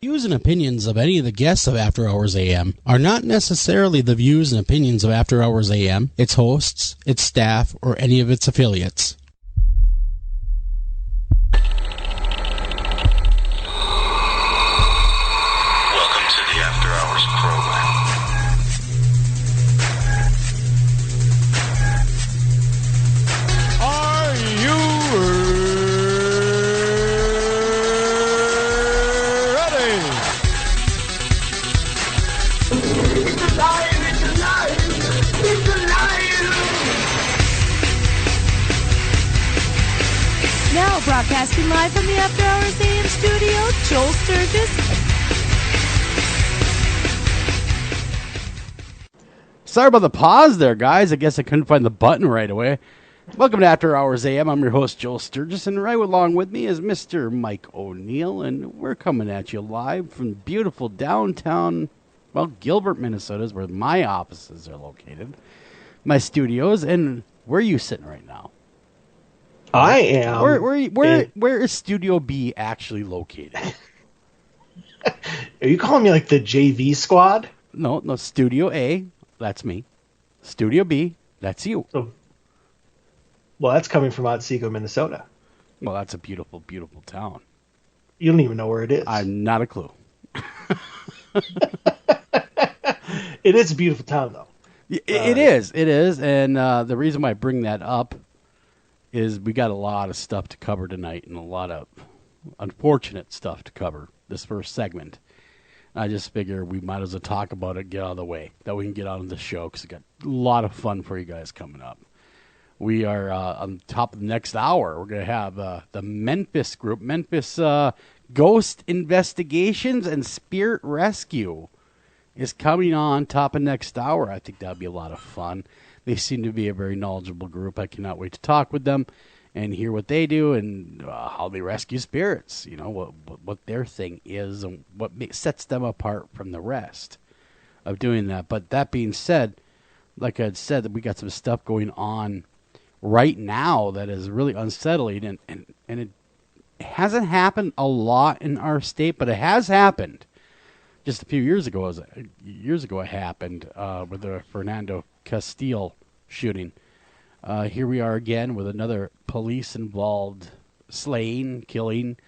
Views and opinions of any of the guests of After Hours AM are not necessarily the views and opinions of After Hours AM, its hosts, its staff, or any of its affiliates. Welcome to the After Hours program. Are you Now broadcasting live from the After Hours AM studio, Joel Sturgis. Sorry about the pause there, guys. I guess I couldn't find the button right away. Welcome to After Hours AM. I'm your host, Joel Sturgis, and right along with me is Mr. Mike O'Neill, and we're coming at you live from beautiful downtown, well, Gilbert, Minnesota is where my offices are located, my studios, and where are you sitting right now? I am. Where is Studio B actually located? Are you calling me like the JV squad? No, Studio A, that's me. Studio B, that's you. Oh. Well, that's coming from Otsego, Minnesota. Well, that's a beautiful, beautiful town. You don't even know where it is. I'm not a clue. It is a beautiful town, though. It is, and the reason why I bring that up is we got a lot of stuff to cover tonight and a lot of unfortunate stuff to cover this first segment. I just figure we might as well talk about it, get out of the way, that we can get on the show because we got a lot of fun for you guys coming up. We are on top of the next hour. We're going to have the Memphis group, Memphis Ghost Investigations and Spirit Rescue is coming on top of next hour. I think that'll be a lot of fun. They seem to be a very knowledgeable group. I cannot wait to talk with them and hear what they do and how they rescue spirits. You know, what their thing is and what sets them apart from the rest of doing that. But that being said, like I had said, we got some stuff going on right now that is really unsettling, and it hasn't happened a lot in our state, but it has happened. Just a few years ago, it happened with the Fernando Castile shooting. Here we are again with another police-involved slaying, killing.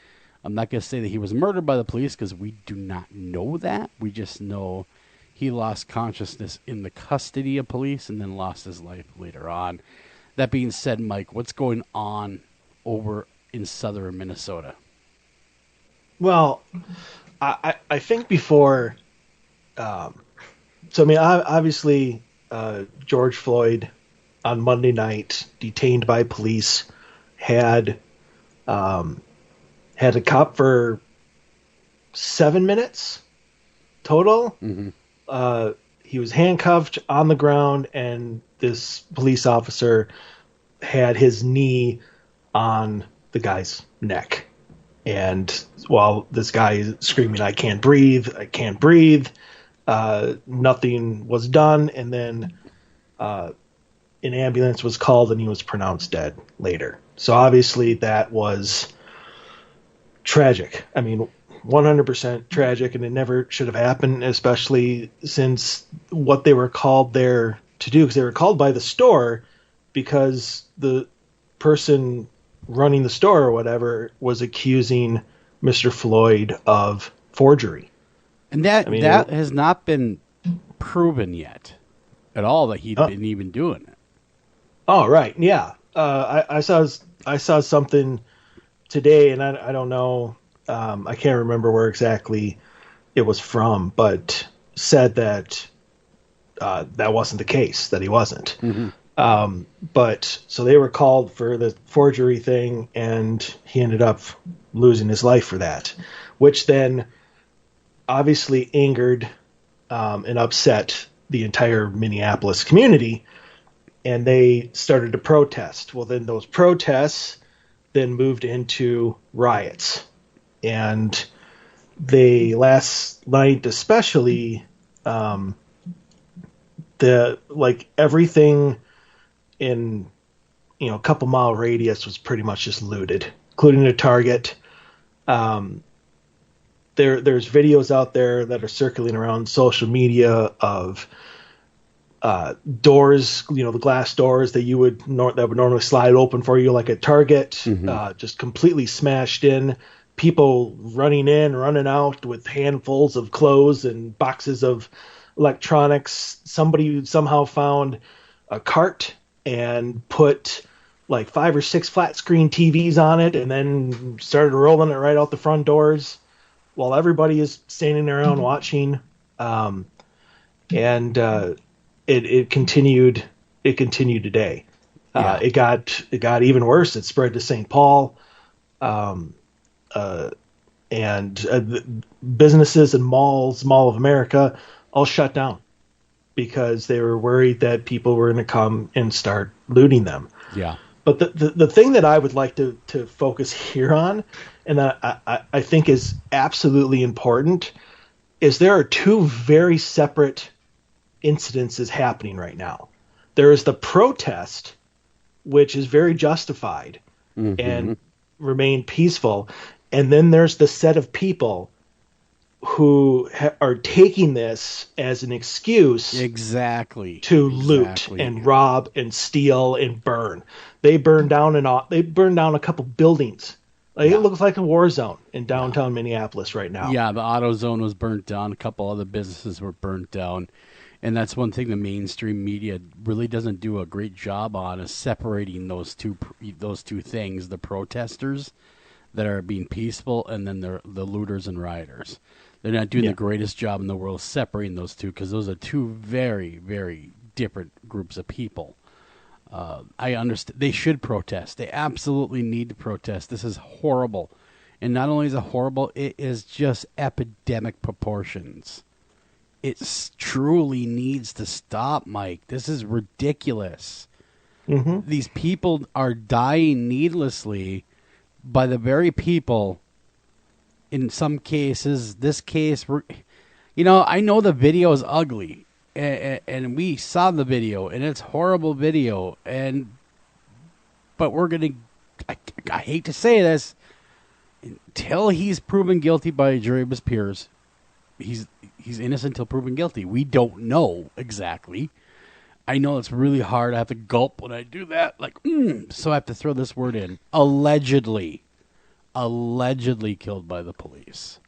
I'm not going to say that he was murdered by the police because we do not know that. We just know he lost consciousness in the custody of police and then lost his life later on. That being said, Mike, what's going on over in southern Minnesota? Well, I think before, obviously, George Floyd on Monday night, detained by police, had a cop for 7 minutes total. Mm-hmm. He was handcuffed on the ground, and this police officer had his knee on the guy's neck. And while this guy is screaming, I can't breathe, nothing was done. And then an ambulance was called and he was pronounced dead later. So obviously that was tragic. I mean, 100% tragic, and it never should have happened, especially since what they were called there to do, because they were called by the store because the person running the store or whatever was accusing Mr. Floyd of forgery. And that has not been proven yet at all that he'd been even doing it. Oh, right. Yeah. I saw something today, and I don't know. I can't remember where exactly it was from, but said that that wasn't the case, that he wasn't. Mm-hmm. But so they were called for the forgery thing, and he ended up losing his life for that, which then obviously angered and upset the entire Minneapolis community, and they started to protest. Well, then those protests then moved into riots, and they last night especially everything in a couple mile radius was pretty much just looted, including a Target. They there's videos out there that are circulating around social media of doors, the glass doors that would normally slide open for you, like at Target, just completely smashed in. People running in, running out with handfuls of clothes and boxes of electronics. Somebody somehow found a cart and put like 5 or 6 flat screen TVs on it, and then started rolling it right out the front doors while everybody is standing around watching. It continued. It continued today. Yeah. It got even worse. It spread to St. Paul, businesses and malls, Mall of America, all shut down because they were worried that people were going to come and start looting them. Yeah. But the thing that I would like to focus here on, and that I think is absolutely important, is there are 2 very separate incidences happening right now. There is the protest, which is very justified and remain peaceful. And then there's the set of people who are taking this as an excuse to loot and rob and steal and burn. They burned down a couple buildings. It looks like a war zone in downtown Minneapolis right now. Yeah, the auto zone was burnt down. A couple other businesses were burnt down. And that's one thing the mainstream media really doesn't do a great job on, is separating those two things, the protesters that are being peaceful and then the looters and rioters. They're not doing the greatest job in the world separating those two, because those are 2 very, very different groups of people. I understand. They should protest. They absolutely need to protest. This is horrible. And not only is it horrible, it is just epidemic proportions. It truly needs to stop, Mike. This is ridiculous. These people are dying needlessly by the very people. In some cases, this case, I know the video is ugly, and we saw the video, and it's horrible video, but we're going to, I hate to say this, until he's proven guilty by a jury of his peers, he's innocent until proven guilty. We don't know exactly. I know it's really hard. I have to gulp when I do that. So I have to throw this word in. Allegedly killed by the police.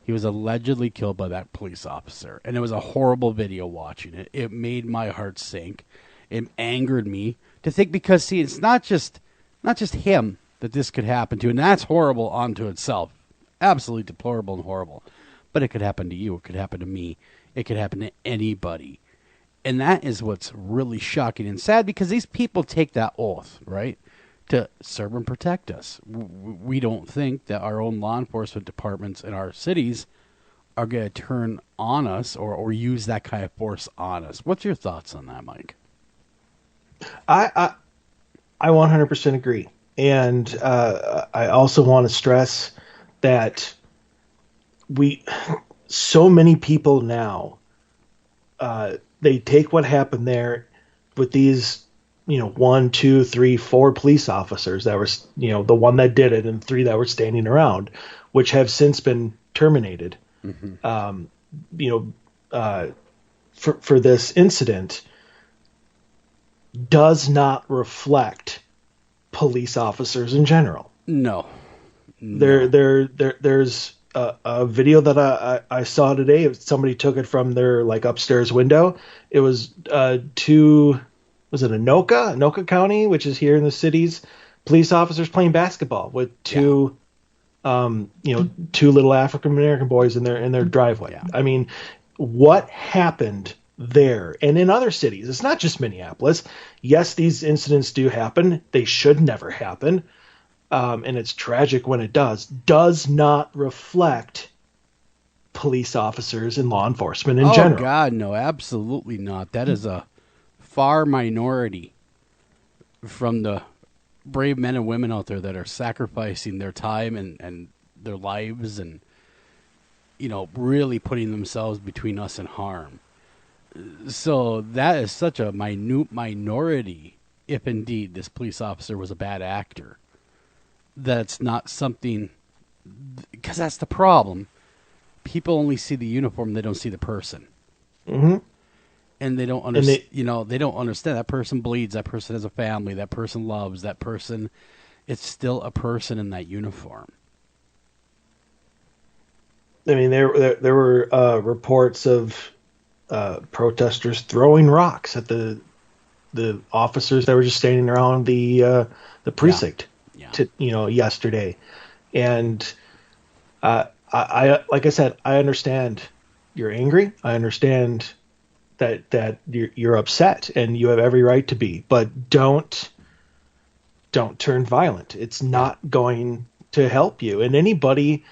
He was allegedly killed by that police officer. And it was a horrible video watching it. It made my heart sink. It angered me to think, because, see, it's not just him that this could happen to. And that's horrible unto itself. Absolutely deplorable and horrible. But it could happen to you. It could happen to me. It could happen to anybody. And that is what's really shocking and sad, because these people take that oath, right, to serve and protect us. We don't think that our own law enforcement departments in our cities are going to turn on us or use that kind of force on us. What's your thoughts on that, Mike? I 100% agree. And I also want to stress that so many people now, they take what happened there with these, 1, 2, 3, 4 police officers that were, the one that did it and 3 that were standing around, which have since been terminated, for this incident, does not reflect police officers in general. No. There's a video that I saw today. Somebody took it from their upstairs window. It was was it Anoka County, which is here in the cities, police officers playing basketball with 2 little African American boys in their driveway. Yeah. I mean, what happened there? And in other cities, it's not just Minneapolis. Yes, these incidents do happen. They should never happen. And it's tragic when it does not reflect police officers and law enforcement in general. Oh, God, no, absolutely not. That is a far minority from the brave men and women out there that are sacrificing their time and their lives and, really putting themselves between us and harm. So that is such a minute minority, if indeed this police officer was a bad actor. That's not something, because that's the problem. people only see the uniform; they don't see the person. Mm-hmm. And they don't understand. They don't understand that person bleeds. That person has a family. That person loves. That person. It's still a person in that uniform. I mean, there were reports of protesters throwing rocks at the officers that were just standing around the precinct. Yesterday, and I like I said, I understand you're angry. I understand that you're upset, and you have every right to be, but don't turn violent. It's not going to help you. And anybody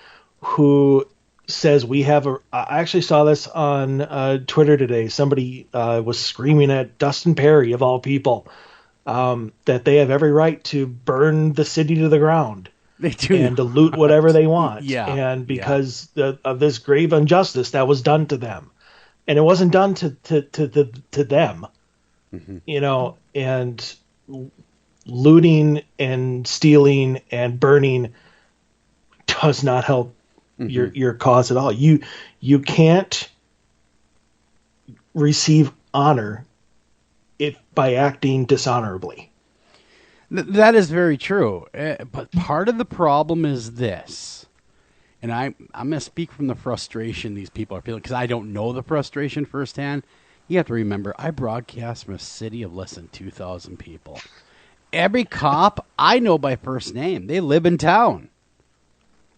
who says I actually saw this on Twitter today. Somebody was screaming at Dustin Perry, of all people, that they have every right to burn the city to the ground. They do. And to loot whatever they want. Yeah. And because of this grave injustice that was done to them. And it wasn't done to them. Mm-hmm. And looting and stealing and burning does not help your cause at all. You can't receive honor by acting dishonorably. That is very true. But part of the problem is this, and I'm going to speak from the frustration these people are feeling, because I don't know the frustration firsthand. You have to remember, I broadcast from a city of less than 2,000 people. Every cop I know by first name. They live in town.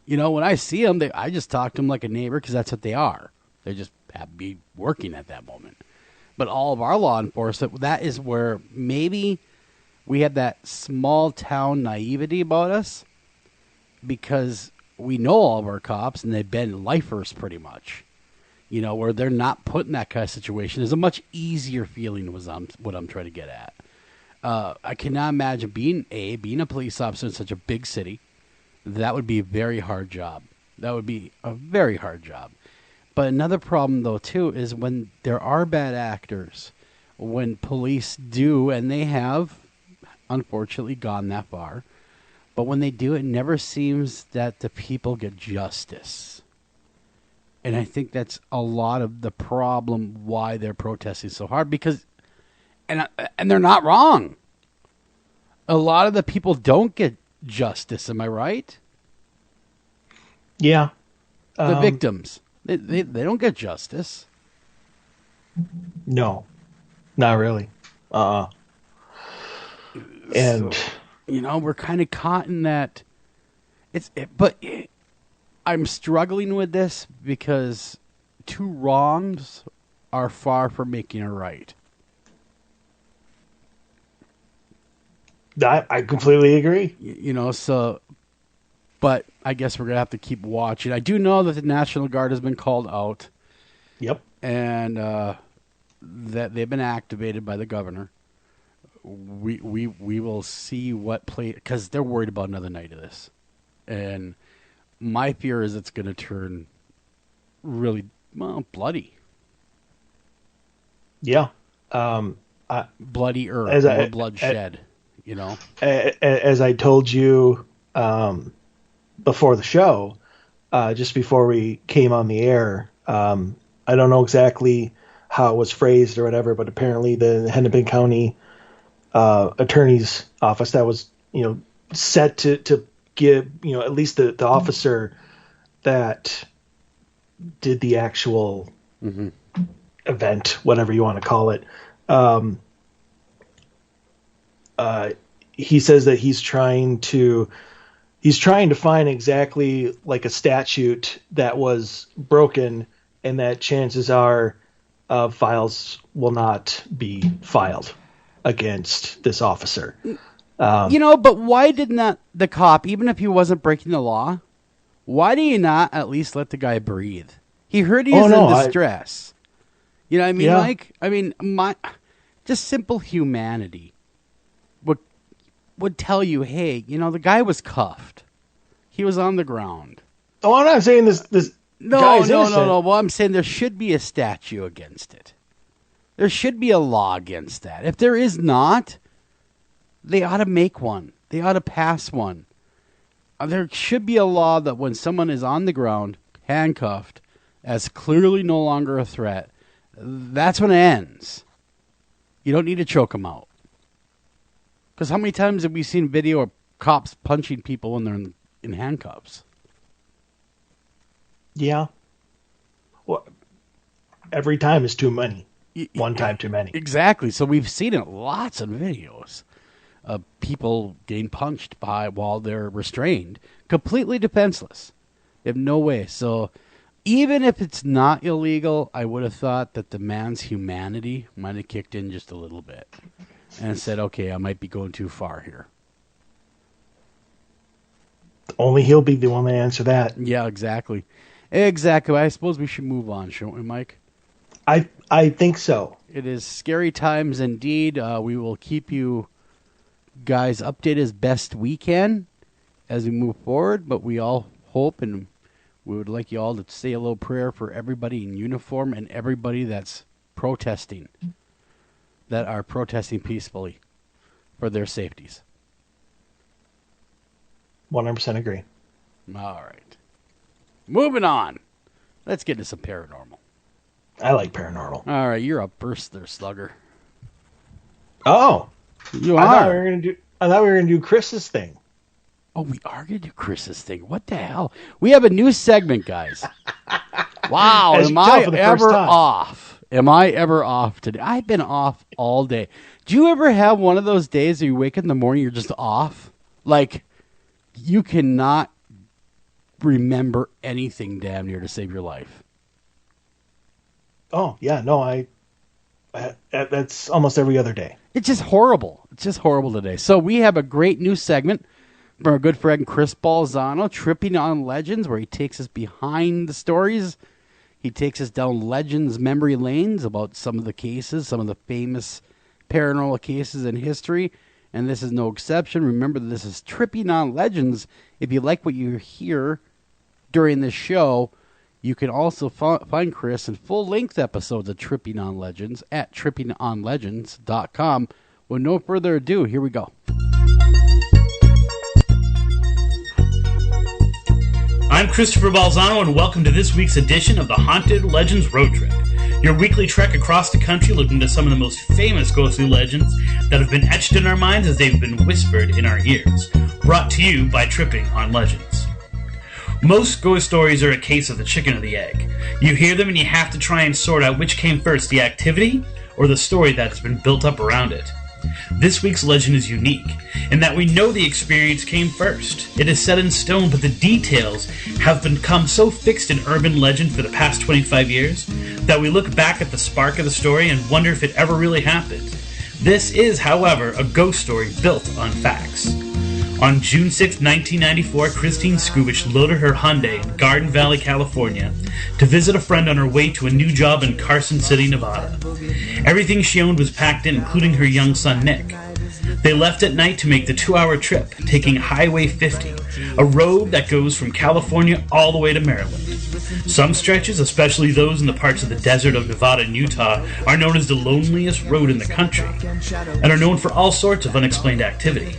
When I see them, I just talk to them like a neighbor, because that's what they are. They just have to be working at that moment. But all of our law enforcement, that is where maybe we have that small town naivety about us, because we know all of our cops and they've been lifers pretty much. Where they're not put in that kind of situation is a much easier feeling, was what I'm trying to get at. I cannot imagine being a police officer in such a big city. That would be a very hard job. That would be a very hard job. But another problem, though, too, is when there are bad actors, when police do, and they have, unfortunately, gone that far, but when they do, it never seems that the people get justice. And I think that's a lot of the problem why they're protesting so hard, because, and they're not wrong. A lot of the people don't get justice, am I right? Yeah. The victims. They don't get justice. No, not really. And so, we're kind of caught in that. I'm struggling with this because two wrongs are far from making a right. I completely agree. But I guess we're going to have to keep watching. I do know that the National Guard has been called out. Yep. And that they've been activated by the governor. We will see what play, because they're worried about another night of this. And my fear is it's going to turn really, bloody. Yeah. Bloodier, more bloodshed, As I told you before the show, just before we came on the air, I don't know exactly how it was phrased or whatever, but apparently the Hennepin County attorney's office that was, set to give, at least the officer that did the actual event, whatever you want to call it. He says that he's trying to find exactly like a statute that was broken, and that chances are files will not be filed against this officer. But why didn't the cop, even if he wasn't breaking the law, why do you not at least let the guy breathe? He heard he was in distress. You know what I mean, Mike? I mean, just simple humanity would tell you, hey, the guy was cuffed. He was on the ground. Oh, I'm not saying this No. Well, I'm saying there should be a statute against it. There should be a law against that. If there is not, they ought to make one. They ought to pass one. There should be a law that when someone is on the ground, handcuffed, as clearly no longer a threat, that's when it ends. You don't need to choke them out. Because how many times have we seen video of cops punching people when they're in handcuffs? Yeah. Well, every time is too many. One time too many. Exactly. So we've seen it lots of videos of people getting punched while they're restrained, completely defenseless. They have no way. So even if it's not illegal, I would have thought that the man's humanity might have kicked in just a little bit and said, okay, I might be going too far here. Only he'll be the one to answer that. Yeah, exactly. Exactly. I suppose we should move on, shouldn't we, Mike? I think so. It is scary times indeed. We will keep you guys updated as best we can as we move forward, but we all hope and we would like you all to say a little prayer for everybody in uniform and everybody that's protesting, that are protesting peacefully for their safeties. 100% agree. All right. Moving on. Let's get into some paranormal. I like paranormal. All right, you're up first there, Slugger. Oh. You I thought are. we were gonna do Chris's thing. Oh, we are going to do Chris's thing. What the hell? We have a new segment, guys. Wow, As you am can I tell for the first ever time. off? Am I ever off today? I've been off all day. Do you ever have one of those days where you wake up in the morning, you're just off? Like, you cannot remember anything damn near to save your life. Oh, yeah, no, that's almost every other day. It's just horrible. It's just horrible today. So we have a great new segment from our good friend Chris Balzano, Tripping on Legends, where he takes us behind the stories. He takes us down Legends memory lanes about some of the cases, some of the famous paranormal cases in history, and this is no exception. Remember, this is Tripping on Legends. If you like what you hear during this show, you can also find Chris in full-length episodes of Tripping on Legends at trippingonlegends.com. With no further ado, here we go. I'm Christopher Balzano, and welcome to this week's edition of the Haunted Legends Road Trip, your weekly trek across the country looking into some of the most famous ghostly legends that have been etched in our minds as they've been whispered in our ears, brought to you by Tripping on Legends. Most ghost stories are a case of the chicken or the egg. You hear them and you have to try and sort out which came first, the activity or the story that has been built up around it. This week's legend is unique in that we know the experience came first. It is set in stone, but the details have become so fixed in urban legend for the past 25 years that we look back at the spark of the story and wonder if it ever really happened. This is, however, a ghost story built on facts. On June 6, 1994, Christine Skubich loaded her Hyundai in Garden Valley, California, to visit a friend on her way to a new job in Carson City, Nevada. Everything she owned was packed in, including her young son, Nick. They left at night to make the 2-hour trip, taking Highway 50, a road that goes from California all the way to Maryland. Some stretches, especially those in the parts of the desert of Nevada and Utah, are known as the loneliest road in the country, and are known for all sorts of unexplained activity.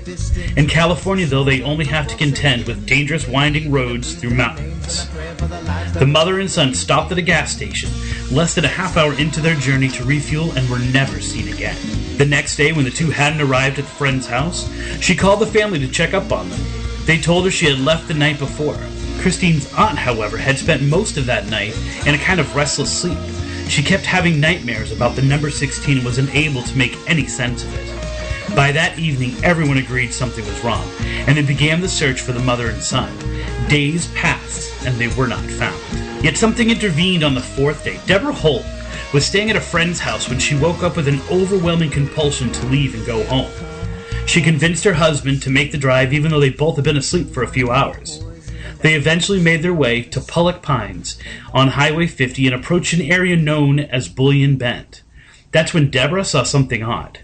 In California, though, they only have to contend with dangerous winding roads through mountains. The mother and son stopped at a gas station, less than a half hour into their journey to refuel, and were never seen again. The next day, when the two hadn't arrived at the friend's house, she called the family to check up on them. They told her she had left the night before. Christine's aunt, however, had spent most of that night in a kind of restless sleep. She kept having nightmares about the number 16 and was unable to make any sense of it. By that evening, everyone agreed something was wrong, and they began the search for the mother and son. Days passed, and they were not found. Yet something intervened on the fourth day. Deborah Holt was staying at a friend's house when she woke up with an overwhelming compulsion to leave and go home. She convinced her husband to make the drive even though they both had been asleep for a few hours. They eventually made their way to Pollock Pines on Highway 50 and approached an area known as Bullion Bend. That's when Deborah saw something odd.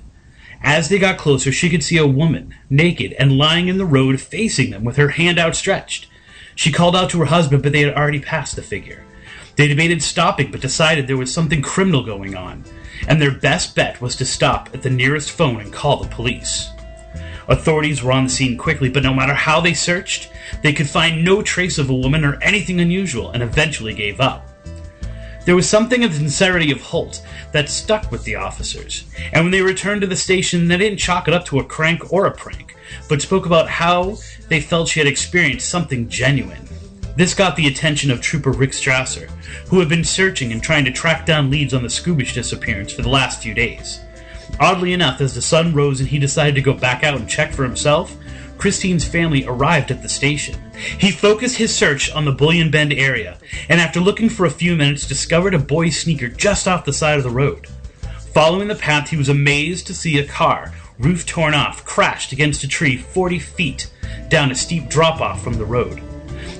As they got closer, she could see a woman, naked and lying in the road facing them with her hand outstretched. She called out to her husband, but they had already passed the figure. They debated stopping, but decided there was something criminal going on, and their best bet was to stop at the nearest phone and call the police. Authorities were on the scene quickly, but no matter how they searched, they could find no trace of a woman or anything unusual, and eventually gave up. There was something of the sincerity of Holt that stuck with the officers, and when they returned to the station, they didn't chalk it up to a crank or a prank, but spoke about how they felt she had experienced something genuine. This got the attention of Trooper Rick Strasser, who had been searching and trying to track down leads on the Scoobish disappearance for the last few days. Oddly enough, as the sun rose and he decided to go back out and check for himself, Christine's family arrived at the station. He focused his search on the Bullion Bend area, and after looking for a few minutes, discovered a boy's sneaker just off the side of the road. Following the path, he was amazed to see a car, roof torn off, crashed against a tree 40 feet down a steep drop-off from the road.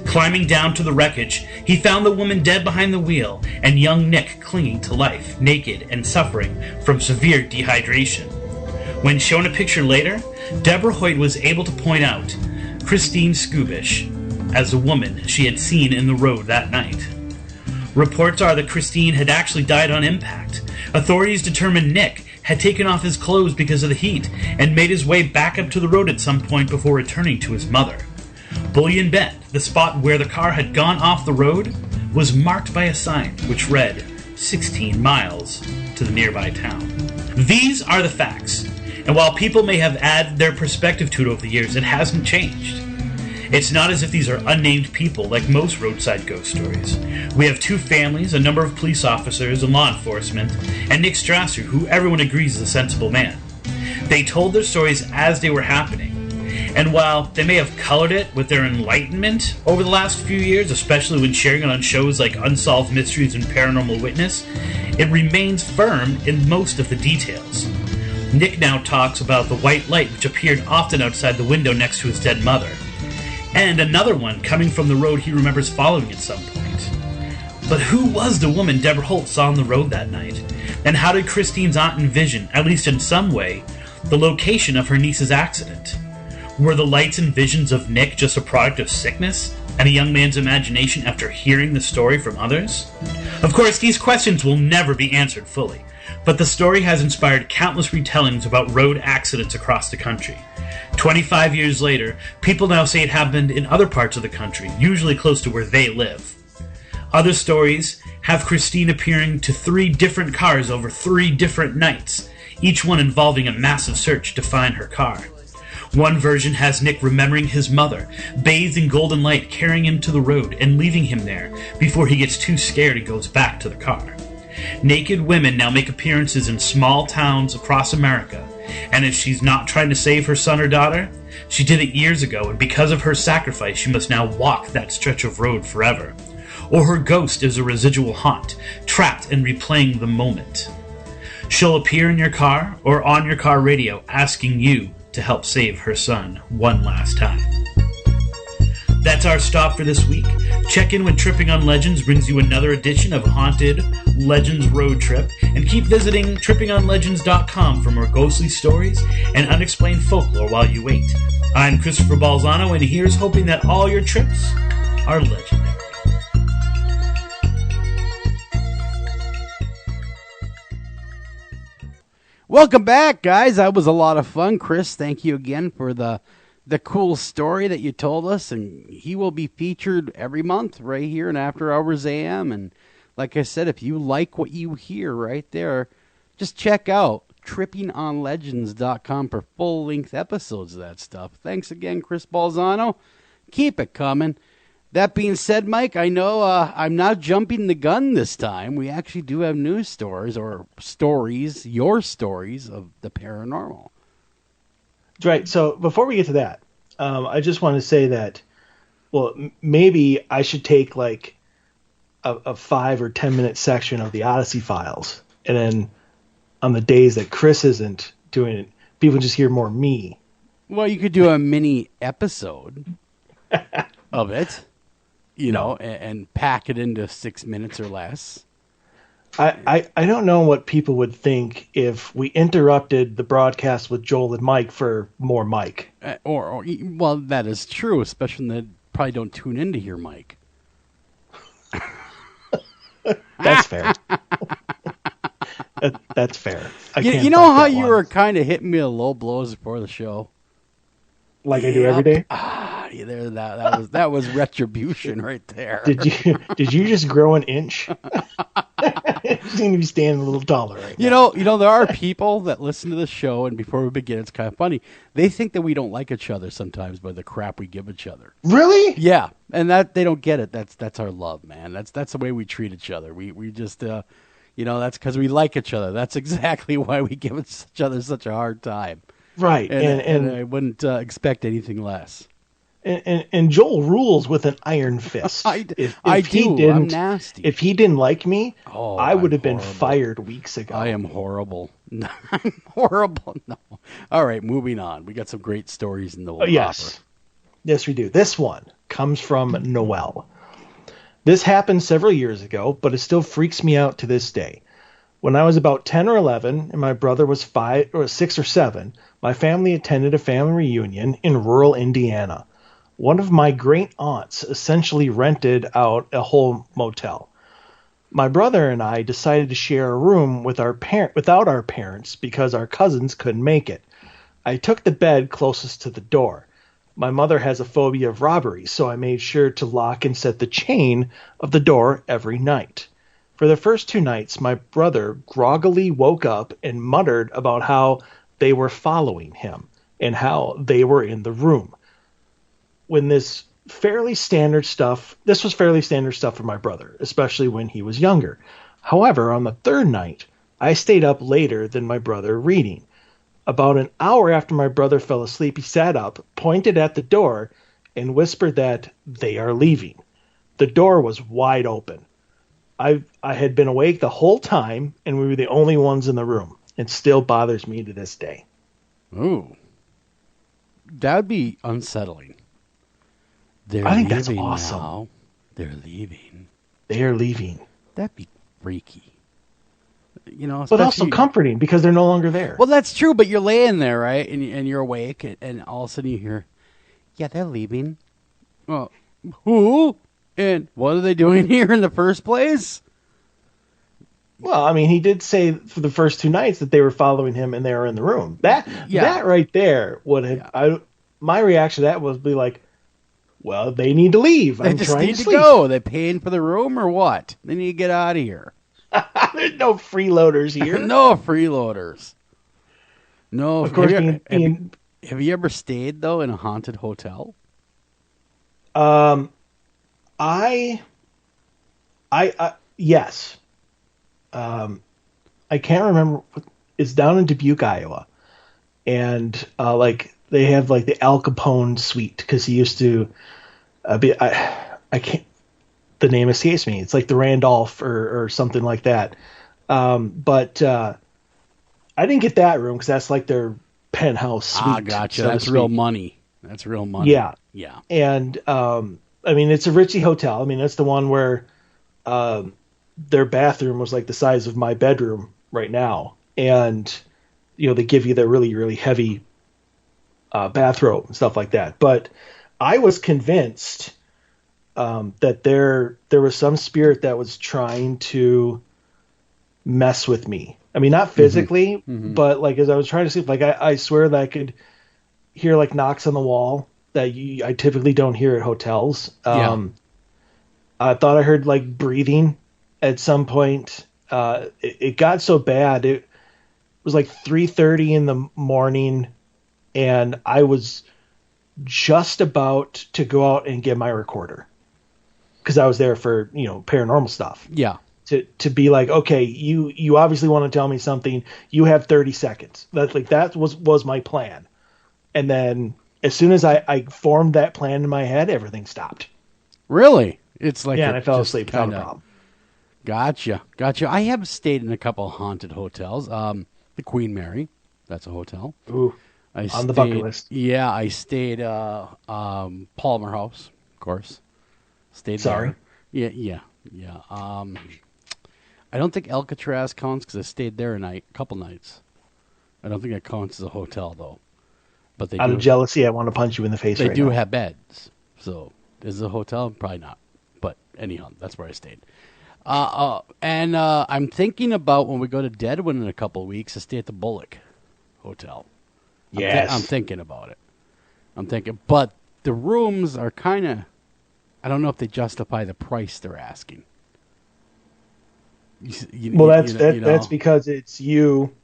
Climbing down to the wreckage, he found the woman dead behind the wheel and young Nick clinging to life, naked and suffering from severe dehydration. When shown a picture later, Deborah Hoyt was able to point out Christine Scoobish as the woman she had seen in the road that night. Reports are that Christine had actually died on impact. Authorities determined Nick had taken off his clothes because of the heat and made his way back up to the road at some point before returning to his mother. Bullion Bend, the spot where the car had gone off the road, was marked by a sign which read 16 miles to the nearby town. These are the facts, and while people may have added their perspective to it over the years, it hasn't changed. It's not as if these are unnamed people like most roadside ghost stories. We have two families, a number of police officers and law enforcement, and Nick Strasser, who everyone agrees is a sensible man. They told their stories as they were happening, and while they may have colored it with their enlightenment over the last few years, especially when sharing it on shows like Unsolved Mysteries and Paranormal Witness, it remains firm in most of the details. Nick now talks about the white light which appeared often outside the window next to his dead mother, and another one coming from the road he remembers following at some point. But who was the woman Deborah Holt saw on the road that night? And how did Christine's aunt envision, at least in some way, the location of her niece's accident? Were the lights and visions of Nick just a product of sickness and a young man's imagination after hearing the story from others? Of course, these questions will never be answered fully, but the story has inspired countless retellings about road accidents across the country. 25 years later, people now say it happened in other parts of the country, usually close to where they live. Other stories have Christine appearing to 3 different cars over 3 different nights, each one involving a massive search to find her car. One version has Nick remembering his mother, bathed in golden light, carrying him to the road and leaving him there before he gets too scared and goes back to the car. Naked women now make appearances in small towns across America, and if she's not trying to save her son or daughter, she did it years ago, and because of her sacrifice, she must now walk that stretch of road forever. Or her ghost is a residual haunt, trapped and replaying the moment. She'll appear in your car or on your car radio asking you to help save her son one last time. That's our stop for this week. Check in when Tripping on Legends brings you another edition of Haunted Legends Road Trip, and keep visiting trippingonlegends.com for more ghostly stories and unexplained folklore while you wait. I'm Christopher Balzano, and here's hoping that all your trips are legendary. Welcome back, guys. That was a lot of fun. Chris, thank you again for the cool story that you told us, and he will be featured every month right here in After Hours AM. And like I said, if you like what you hear right there, just check out trippingonlegends.com for full-length episodes of that stuff. Thanks again, Chris Balzano. Keep it coming. That being said, Mike, I know I'm not jumping the gun this time. We actually do have news stories, or stories, your stories of the paranormal. That's right. So before we get to that, I just want to say that, well, maybe I should take like a 5 or 10 minute section of the Odyssey Files, and then on the days that Chris isn't doing it, people just hear more me. Well, you could do a mini episode of it. You know, and pack it into 6 minutes or less. I don't know what people would think if we interrupted the broadcast with Joel and Mike for more Mike. Well, that is true, especially when they probably don't tune in to hear Mike. That's fair. That's fair. You know how you were kind of hitting me with low blows before the show? Like I do every day? Yeah, that was retribution right there. Did you just grow an inch? just need to be standing a little taller right You now. know, there are people that listen to the show, and before we begin, it's kind of funny. They think that we don't like each other sometimes by the crap we give each other. Really? Yeah, and that they don't get it. That's our love, man. That's the way we treat each other. We just, that's because we like each other. That's exactly why we give each other such a hard time. Right. And I wouldn't expect anything less. And Joel rules with an iron fist. I he do. didn't, I'm nasty. If he didn't like me, I would I'm have been horrible. fired weeks ago. I am horrible. I'm horrible. No. All right, moving on. We got some great stories in the Oh, yes. Yes, we do. This one comes from Noel. This happened several years ago, but it still freaks me out to this day. When I was about 10 or 11 and my brother was 6 or 7, my family attended a family reunion in rural Indiana. One of my great aunts essentially rented out a whole motel. My brother and I decided to share a room with without our parents because our cousins couldn't make it. I took the bed closest to the door. My mother has a phobia of robbery, so I made sure to lock and set the chain of the door every night. For the first 2 nights, my brother groggily woke up and muttered about how they were following him and how they were in the room. This was fairly standard stuff for my brother, especially when he was younger. However, on the 3rd night, I stayed up later than my brother reading. About an hour after my brother fell asleep, he sat up, pointed at the door, and whispered that they are leaving. The door was wide open. I had been awake the whole time, and we were the only ones in the room. It still bothers me to this day. Ooh. That would be unsettling. I think that's awesome. Now. They're leaving. They are leaving. That'd be freaky. But also comforting because they're no longer there. Well, that's true, but you're laying there, right? And you're awake, and all of a sudden you hear, yeah, they're leaving. Well, who? And what are they doing here in the first place? Well, I mean, he did say for the first 2 nights that they were following him and they were in the room. That right there would have, my reaction to that was be like, well, they need to leave. They just need to go. Are they paying for the room or what? They need to get out of here. There's no freeloaders here. No freeloaders. No. Of course, have you ever stayed, though, in a haunted hotel? Yes. I can't remember. It's down in Dubuque, Iowa. And, they have, the Al Capone suite, because he used to be, I can't, the name escapes me. It's like the Randolph or something like that. But I didn't get that room because that's like their penthouse suite. Ah, gotcha. That's real money. That's real money. Yeah. Yeah. And, it's a Ritzy hotel. I mean, that's the one where their bathroom was like the size of my bedroom right now. And, they give you the really, really heavy bathrobe and stuff like that. But I was convinced that there was some spirit that was trying to mess with me. I mean, not physically, but as I was trying to sleep, I swear that I could hear knocks on the wall that I typically don't hear at hotels. I thought I heard breathing at some point. It got so bad. It was 3:30 in the morning, and I was just about to go out and get my recorder because I was there for paranormal stuff. Yeah. To be okay, you obviously want to tell me something. You have 30 seconds. That was my plan. And then as soon as I formed that plan in my head, everything stopped. Really? It's and I fell asleep without a problem. Gotcha. I have stayed in a couple of haunted hotels. The Queen Mary, that's a hotel. Ooh, on the bucket list. Yeah, I stayed Palmer House, of course. Stayed Sorry. there. Yeah. I don't think Alcatraz counts because I stayed there a couple nights. I don't think it counts as a hotel though. But they out of jealousy, I want to punch you in the face. They right do now. have beds, so is it a hotel? Probably not. But anyhow, that's where I stayed. And I'm thinking about when we go to Deadwood in a couple of weeks to stay at the Bullock Hotel. Yes. I'm thinking about it. But the rooms are kind of, I don't know if they justify the price they're asking. That's because it's you,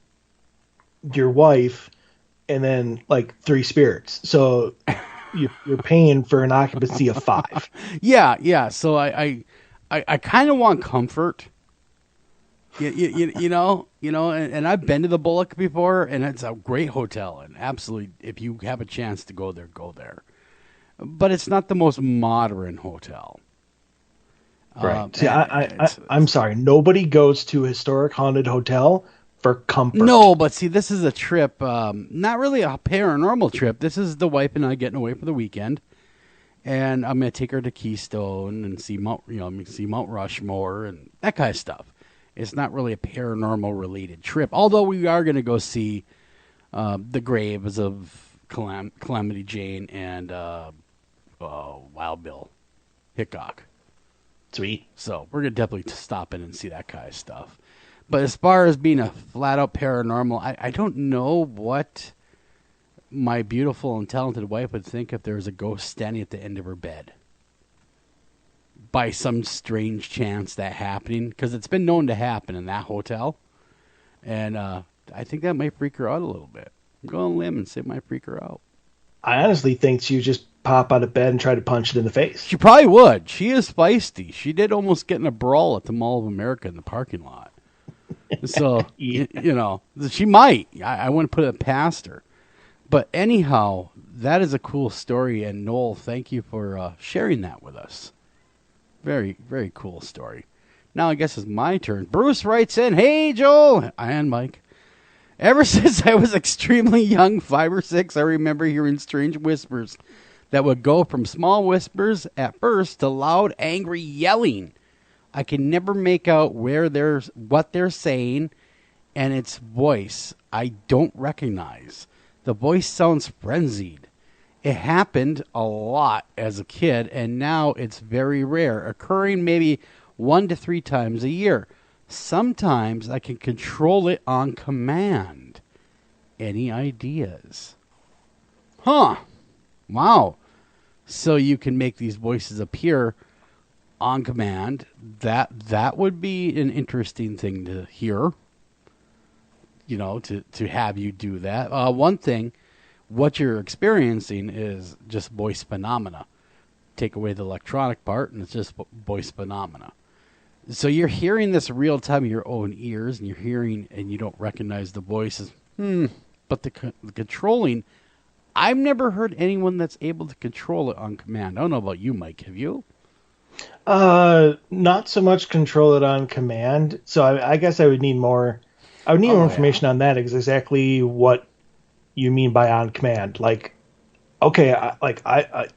your wife, and then like 3 spirits. So you're paying for an occupancy of 5. Yeah. So I kind of want comfort. You know, and I've been to the Bullock before, and it's a great hotel, and absolutely, if you have a chance to go there, go there. But it's not the most modern hotel. Right. See, I'm sorry. Nobody goes to a historic haunted hotel for comfort. No, but see, this is a trip, not really a paranormal trip. This is the wife and I getting away for the weekend, and I'm going to take her to Keystone and see Mount Rushmore and that kind of stuff. It's not really a paranormal related trip, although we are going to go see the graves of Calamity Jane and Wild Bill Hickok. Sweet. So we're going to definitely stop in and see that kind of stuff. But as far as being a flat-out paranormal, I don't know what my beautiful and talented wife would think if there was a ghost standing at the end of her bed. By some strange chance that happening, because it's been known to happen in that hotel. And I think that might freak her out a little bit. I'm going on a limb and say it might freak her out. I honestly think she would just pop out of bed and try to punch it in the face. She probably would. She is feisty. She did almost get in a brawl at the Mall of America in the parking lot. So, you know, she might. I wouldn't put it past her. But anyhow, that is a cool story. And Noel, thank you for sharing that with us. Very, very cool story. Now I guess it's my turn. Bruce writes in, "Hey, Joel and Mike. Ever since I was extremely young, 5 or 6, I remember hearing strange whispers that would go from small whispers at first to loud, angry yelling. I can never make out what they're saying, and its voice I don't recognize. The voice sounds frenzied. It happened a lot as a kid, and now it's very rare, occurring maybe 1 to 3 times a year. Sometimes I can control it on command. Any ideas?" Huh. Wow. So you can make these voices appear on command. That would be an interesting thing to hear. You know, to have you do that. One thing, what you're experiencing is just voice phenomena. Take away the electronic part, and it's just voice phenomena. So you're hearing this real time in your own ears, and you're hearing, and you don't recognize the voices. But the controlling, I've never heard anyone that's able to control it on command. I don't know about you, Mike. Have you? Not so much control it on command. So I guess I would need more. I would need more information on that. Exactly what you mean by on command. Like, okay,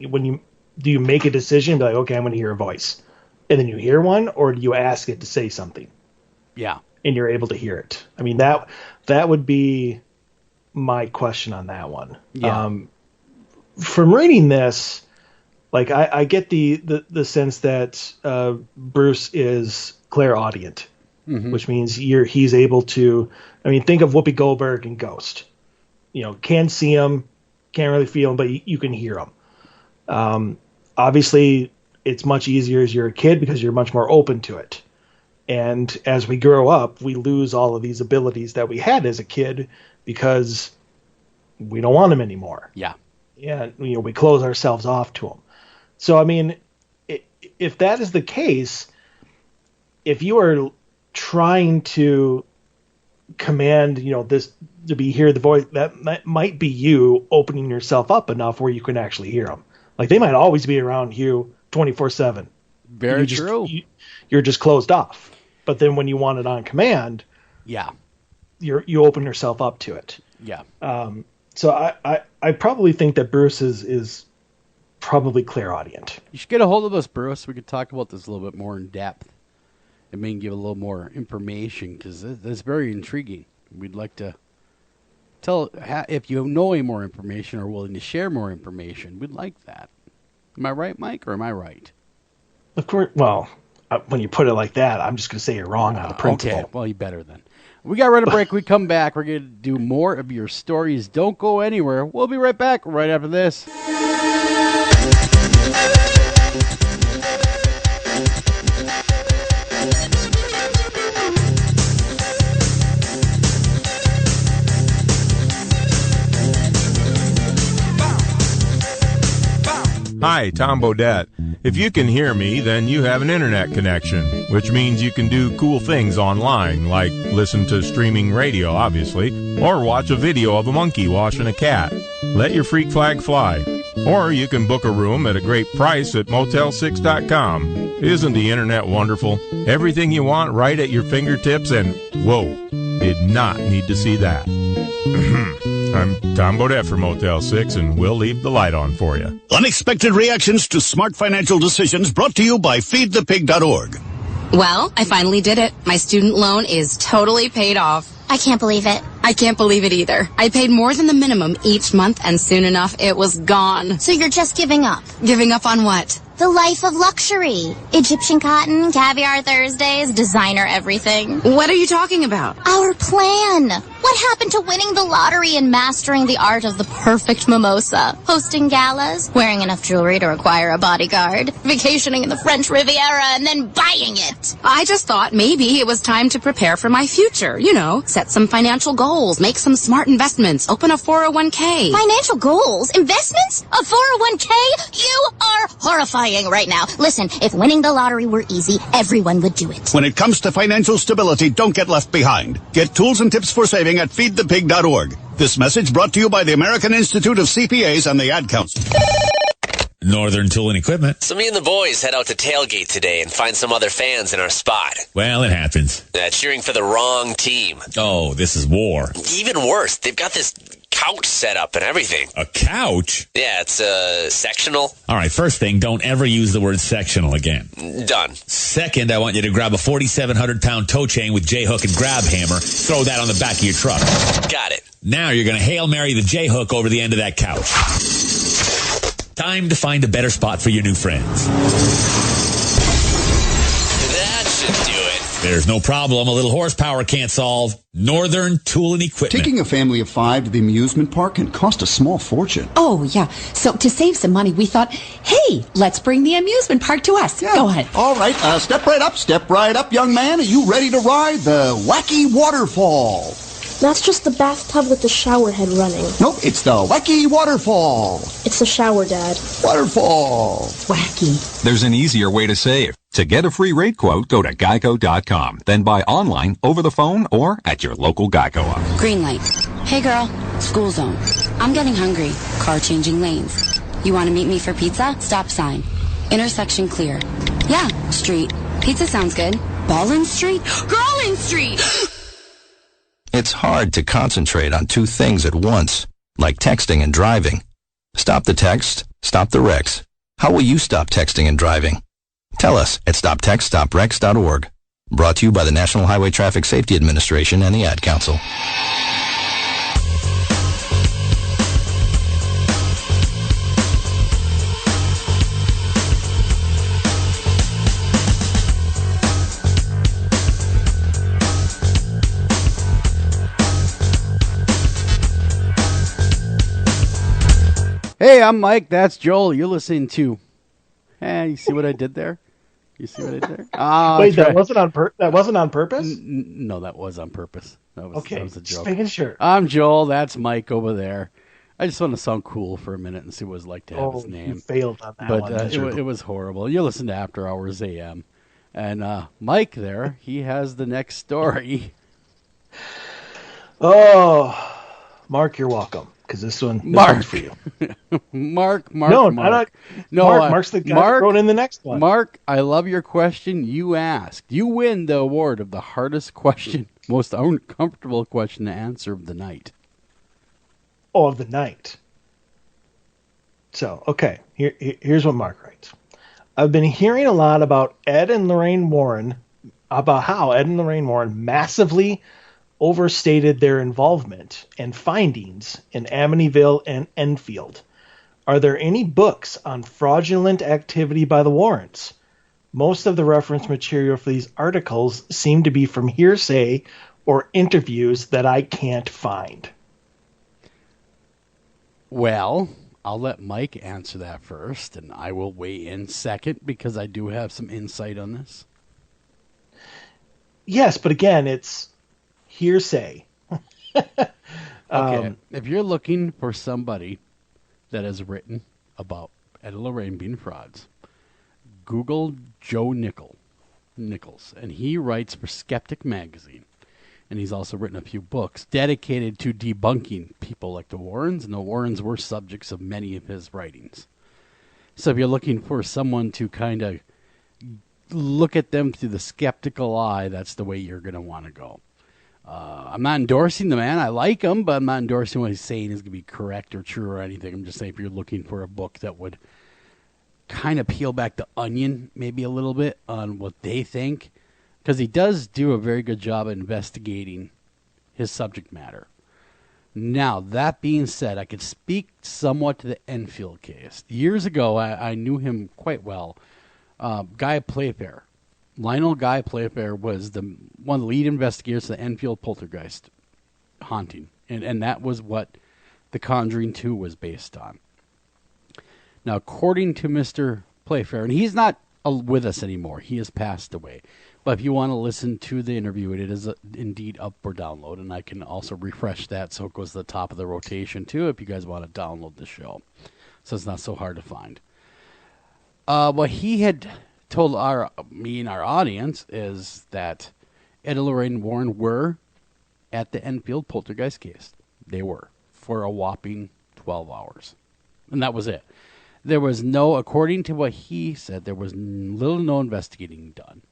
when you make a decision, be like, okay, I'm going to hear a voice. And then you hear one, or do you ask it to say something? Yeah. And you're able to hear it. I mean, that would be my question on that one. Yeah. From reading this, like I get the sense that Bruce is clairaudient, which means he's able to. I mean, think of Whoopi Goldberg and Ghost. You know, can't see him, can't really feel him, but you can hear him. Obviously, it's much easier as you're a kid because you're much more open to it. And as we grow up, we lose all of these abilities that we had as a kid because we don't want them anymore. Yeah. Yeah, you know, we close ourselves off to them. So, I mean, if that is the case, if you are trying to command, you know, this to hear the voice, that might be you opening yourself up enough where you can actually hear them. Like, they might always be around you 24/7. Very true. You're just closed off. But then when you want it on command, yeah, you open yourself up to it. Yeah. So I probably think that Bruce is probably clairaudient. You should get a hold of us, Bruce. We could talk about this a little bit more in depth. It may give a little more information because it's very intriguing. We'd like to tell if you know any more information or willing to share more information. We'd like that. Am I right, Mike, or am I right? Of course. Well, when you put it like that, I'm just going to say you're wrong on the principle. Okay, well, you better then. We got ready to break. We come back. We're going to do more of your stories. Don't go anywhere. We'll be right back right after this. Hi, Tom Bodette. If you can hear me, then you have an internet connection, which means you can do cool things online, like listen to streaming radio, obviously, or watch a video of a monkey washing a cat. Let your freak flag fly. Or you can book a room at a great price at Motel6.com. Isn't the internet wonderful? Everything you want right at your fingertips, and whoa, did not need to see that. I'm Tom Bodette for Motel 6, and we'll leave the light on for you. Unexpected reactions to smart financial decisions brought to you by feedthepig.org. Well, I finally did it. My student loan is totally paid off. I can't believe it. I can't believe it either. I paid more than the minimum each month, and soon enough, it was gone. So you're just giving up? Giving up on what? The life of luxury. Egyptian cotton, caviar Thursdays, designer everything. What are you talking about? Our plan. What happened to winning the lottery and mastering the art of the perfect mimosa? Hosting galas, wearing enough jewelry to require a bodyguard, vacationing in the French Riviera, and then buying it. I just thought maybe it was time to prepare for my future. You know, set some financial goals, make some smart investments, open a 401k. Financial goals? Investments? A 401k? You are horrifying right now. Listen, if winning the lottery were easy, everyone would do it. When it comes to financial stability, don't get left behind. Get tools and tips for saving at feedthepig.org. This message brought to you by the American Institute of CPAs and the Ad Council. Northern Tool and Equipment. So me and the boys head out to tailgate today and find some other fans in our spot. Well, it happens. Cheering for the wrong team. Oh, this is war. Even worse, they've got this couch set up and everything. A couch? Yeah, it's sectional. All right, first thing, don't ever use the word sectional again. Done. Second, I want you to grab a 4,700-pound tow chain with J-hook and grab hammer. Throw that on the back of your truck. Got it. Now you're going to Hail Mary the J-hook over the end of that couch. Time to find a better spot for your new friends. That should do it. There's no problem a little horsepower can't solve. Northern Tool and Equipment. Taking a family of 5 to the amusement park can cost a small fortune. Oh, yeah. So to save some money, we thought, hey, let's bring the amusement park to us. Yeah. Go ahead. All right. Step right up, young man. Are you ready to ride the wacky waterfall? That's just the bathtub with the shower head running. Nope, it's the wacky waterfall. It's the shower, Dad. Waterfall. Wacky. There's an easier way to save. To get a free rate quote, go to geico.com. Then buy online, over the phone, or at your local Geico office. Green light. Hey, girl. School zone. I'm getting hungry. Car changing lanes. You want to meet me for pizza? Stop sign. Intersection clear. Yeah, street. Pizza sounds good. Ballin Street? Girlin Street! It's hard to concentrate on two things at once, like texting and driving. Stop the text, stop the wrecks. How will you stop texting and driving? Tell us at stoptextstoprex.org. Brought to you by the National Highway Traffic Safety Administration and the Ad Council. Hey, I'm Mike. That's Joel. You're listening to. You see what I did there? You see what I did there? Wait, that wasn't on purpose? No, that was on purpose. That was a joke. Just making sure. I'm Joel. That's Mike over there. I just want to sound cool for a minute and see what it's like to have his name. You failed on that but, one. it was horrible. You listen to After Hours AM. And Mike there, he has the next story. Oh, Mark, you're welcome. Because this one's for you. Mark. No, Mark's the guy that wrote in the next one. Mark, I love your question you asked. You win the award of the hardest question, most uncomfortable question to answer of the night. Oh, of the night. So, okay, here's what Mark writes. I've been hearing a lot about how Ed and Lorraine Warren massively overstated their involvement and findings in Amityville and Enfield. Are there any books on fraudulent activity by the Warrens? Most of the reference material for these articles seem to be from hearsay or interviews that I can't find. Well, I'll let Mike answer that first, and I will weigh in second because I do have some insight on this. Yes, but again, it's hearsay. Okay, if you're looking for somebody that has written about Ed and Lorraine being frauds, Google Joe Nichols, and he writes for Skeptic Magazine. And he's also written a few books dedicated to debunking people like the Warrens, and the Warrens were subjects of many of his writings. So if you're looking for someone to kind of look at them through the skeptical eye, that's the way you're going to want to go. I'm not endorsing the man. I like him, but I'm not endorsing what he's saying is going to be correct or true or anything. I'm just saying if you're looking for a book that would kind of peel back the onion maybe a little bit on what they think, because he does do a very good job of investigating his subject matter. Now, that being said, I could speak somewhat to the Enfield case. Years ago, I knew him quite well. Guy Playfair. Lionel Guy Playfair was one of the lead investigators of the Enfield poltergeist haunting. And that was what The Conjuring 2 was based on. Now, according to Mr. Playfair, and he's not with us anymore. He has passed away. But if you want to listen to the interview, it is indeed up for download, and I can also refresh that so it goes to the top of the rotation, too, if you guys want to download the show. So it's not so hard to find. What he had told me and our audience is that Ed and Lorraine Warren were at the Enfield poltergeist case. They were, for a whopping 12 hours. And that was it. There was no, according to what he said, there was little to no investigating done.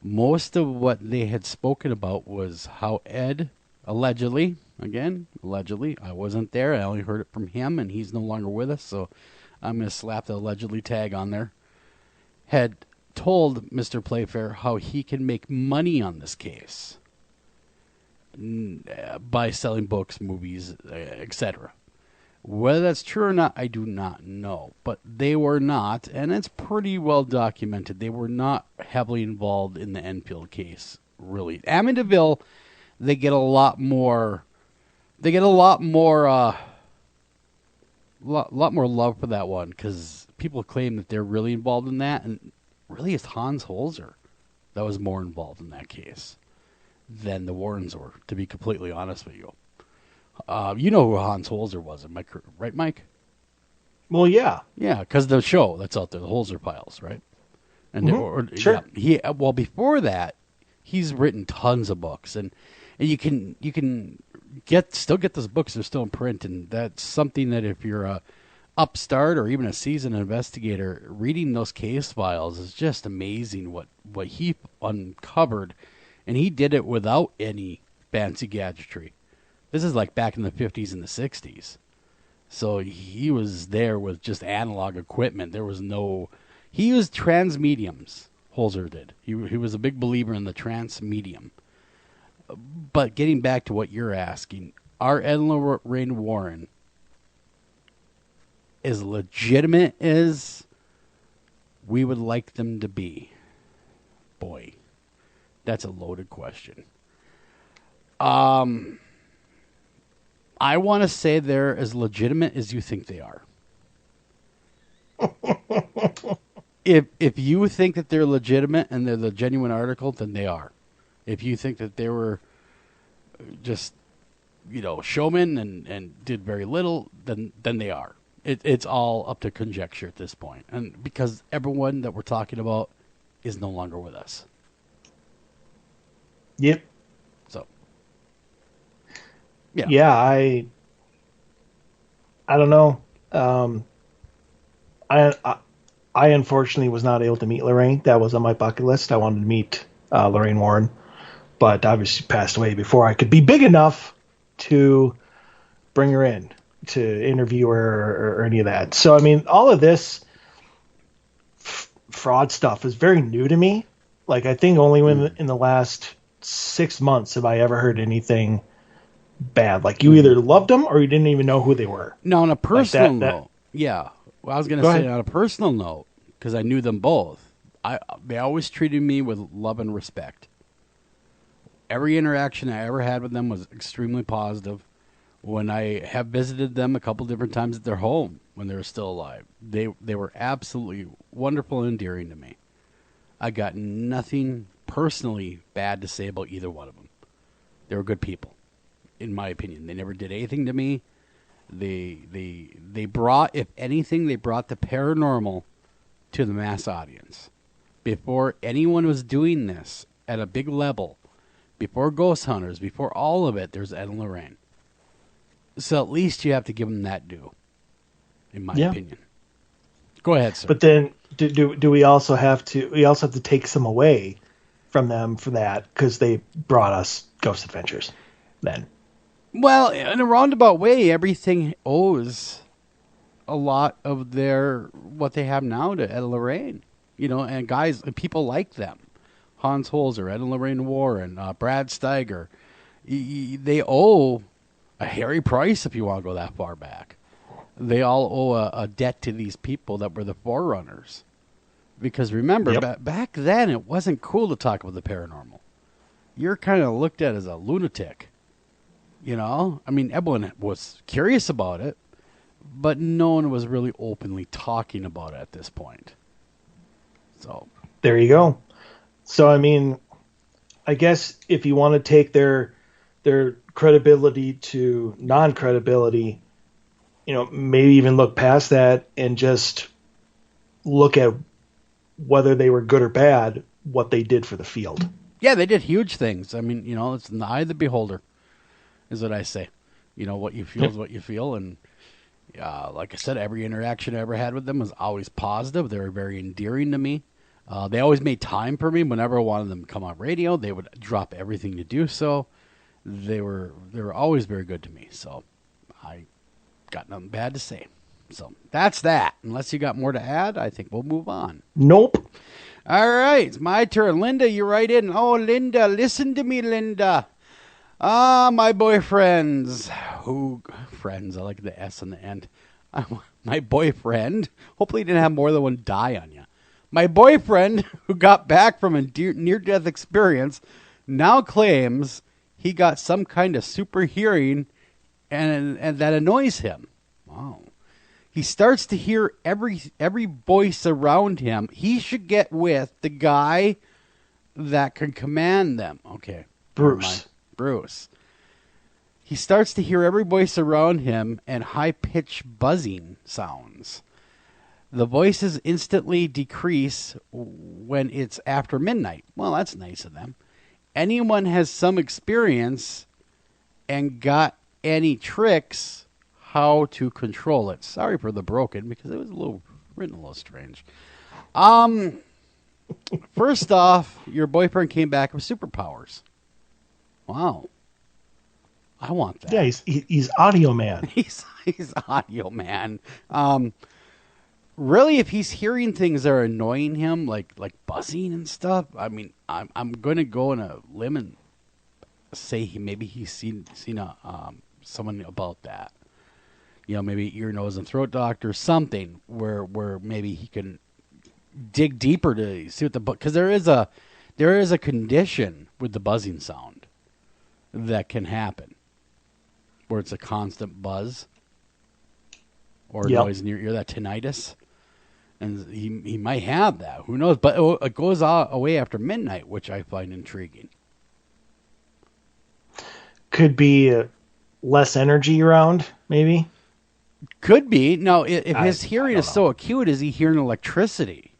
Most of what they had spoken about was how Ed, allegedly, I wasn't there, I only heard it from him, and he's no longer with us, so I'm going to slap the allegedly tag on there, had told Mr. Playfair how he can make money on this case by selling books, movies, etc. Whether that's true or not, I do not know. But they were not, and it's pretty well documented, they were not heavily involved in the Enfield case, really. Amityville, they get a lot more love for that one, because people claim that they're really involved in that, and really it's Hans Holzer that was more involved in that case than the Warrens were, to be completely honest with you. You know who Hans Holzer was, right, Mike? Well, yeah. Yeah, because the show that's out there, the Holzer Files, right? And sure. Yeah, before that, he's written tons of books, and you can still get those books. They're still in print, and that's something that if you're a upstart or even a seasoned investigator, reading those case files is just amazing what he uncovered, and he did it without any fancy gadgetry. This is like back in the 50s and the 60s. So he was there with just analog equipment. He used transmediums, Holzer did. He was a big believer in the transmedium. But getting back to what you're asking, are Ed and Lorraine Warren as legitimate as we would like them to be? Boy, that's a loaded question. I want to say they're as legitimate as you think they are. If you think that they're legitimate and they're the genuine article, then they are. If you think that they were just, showmen and did very little, then they are. It's all up to conjecture at this point. And because everyone that we're talking about is no longer with us. Yep. So. Yeah, I don't know. I unfortunately was not able to meet Lorraine. That was on my bucket list. I wanted to meet Lorraine Warren, but obviously passed away before I could be big enough to bring her in to interview her or any of that. So, I mean, all of this fraud stuff is very new to me. Like, I think only in the last 6 months have I ever heard anything bad. Like, you either loved them or you didn't even know who they were. No, on a personal note. Yeah. Well, I was going to say ahead. on a personal note, because I knew them both, they always treated me with love and respect. Every interaction I ever had with them was extremely positive. When I have visited them a couple different times at their home when they were still alive, they were absolutely wonderful and endearing to me. I got nothing personally bad to say about either one of them. They were good people, in my opinion. They never did anything to me They brought, if anything, they brought the paranormal to the mass audience. Before anyone was doing this at a big level, before Ghost Hunters, before all of it, there's Ed and Lorraine. So at least you have to give them that due, in my opinion. Go ahead, sir. But then, do we also have to? We also have to take some away from them for that because they brought us Ghost Adventures. Then, well, in a roundabout way, everything owes a lot of what they have now to Ed and Lorraine. You know, and guys, people like them. Hans Holzer, Ed and Lorraine Warren, Brad Steiger. They owe a hairy price if you want to go that far back. They all owe a debt to these people that were the forerunners. Because remember, back then, it wasn't cool to talk about the paranormal. You're kind of looked at as a lunatic. You know? I mean, everyone was curious about it, but no one was really openly talking about it at this point. So there you go. So, I mean, I guess if you want to take their credibility to non-credibility, you know, maybe even look past that and just look at whether they were good or bad, what they did for the field. Yeah, they did huge things. I mean, you know, it's in the eye of the beholder, is what I say. You know, what you feel is what you feel. And like I said, every interaction I ever had with them was always positive. They were very endearing to me. They always made time for me. Whenever I wanted them to come on radio, they would drop everything to do so. They were always very good to me. So I got nothing bad to say. So that's that. Unless you got more to add, I think we'll move on. Nope. All right, it's my turn. Linda, you write in. Oh, Linda, listen to me, Linda. My boyfriends. Friends, I like the S on the end. My boyfriend. Hopefully you didn't have more than one die on you. My boyfriend, who got back from a near-death experience, now claims he got some kind of super hearing and that annoys him. Wow. He starts to hear every voice around him. He should get with the guy that can command them. Okay. Bruce. He starts to hear every voice around him and high-pitched buzzing sounds. The voices instantly decrease when it's after midnight. Well, that's nice of them. Anyone has some experience and got any tricks how to control it? Sorry for the broken, because it was written a little strange. First off, your boyfriend came back with superpowers. Wow. I want that. Yeah, he's audio man. He's audio man. Really, if he's hearing things that are annoying him, like buzzing and stuff, I mean, I'm going to go on a limb and say he's seen someone about that. You know, maybe ear, nose, and throat doctor, something where maybe he can dig deeper to see what because there is a condition with the buzzing sound that can happen, where it's a constant buzz or noise in your ear, that tinnitus. And he might have that. Who knows? But it goes away after midnight, which I find intriguing. Could be less energy around, maybe? Could be. Now, if his hearing is so acute, is he hearing electricity?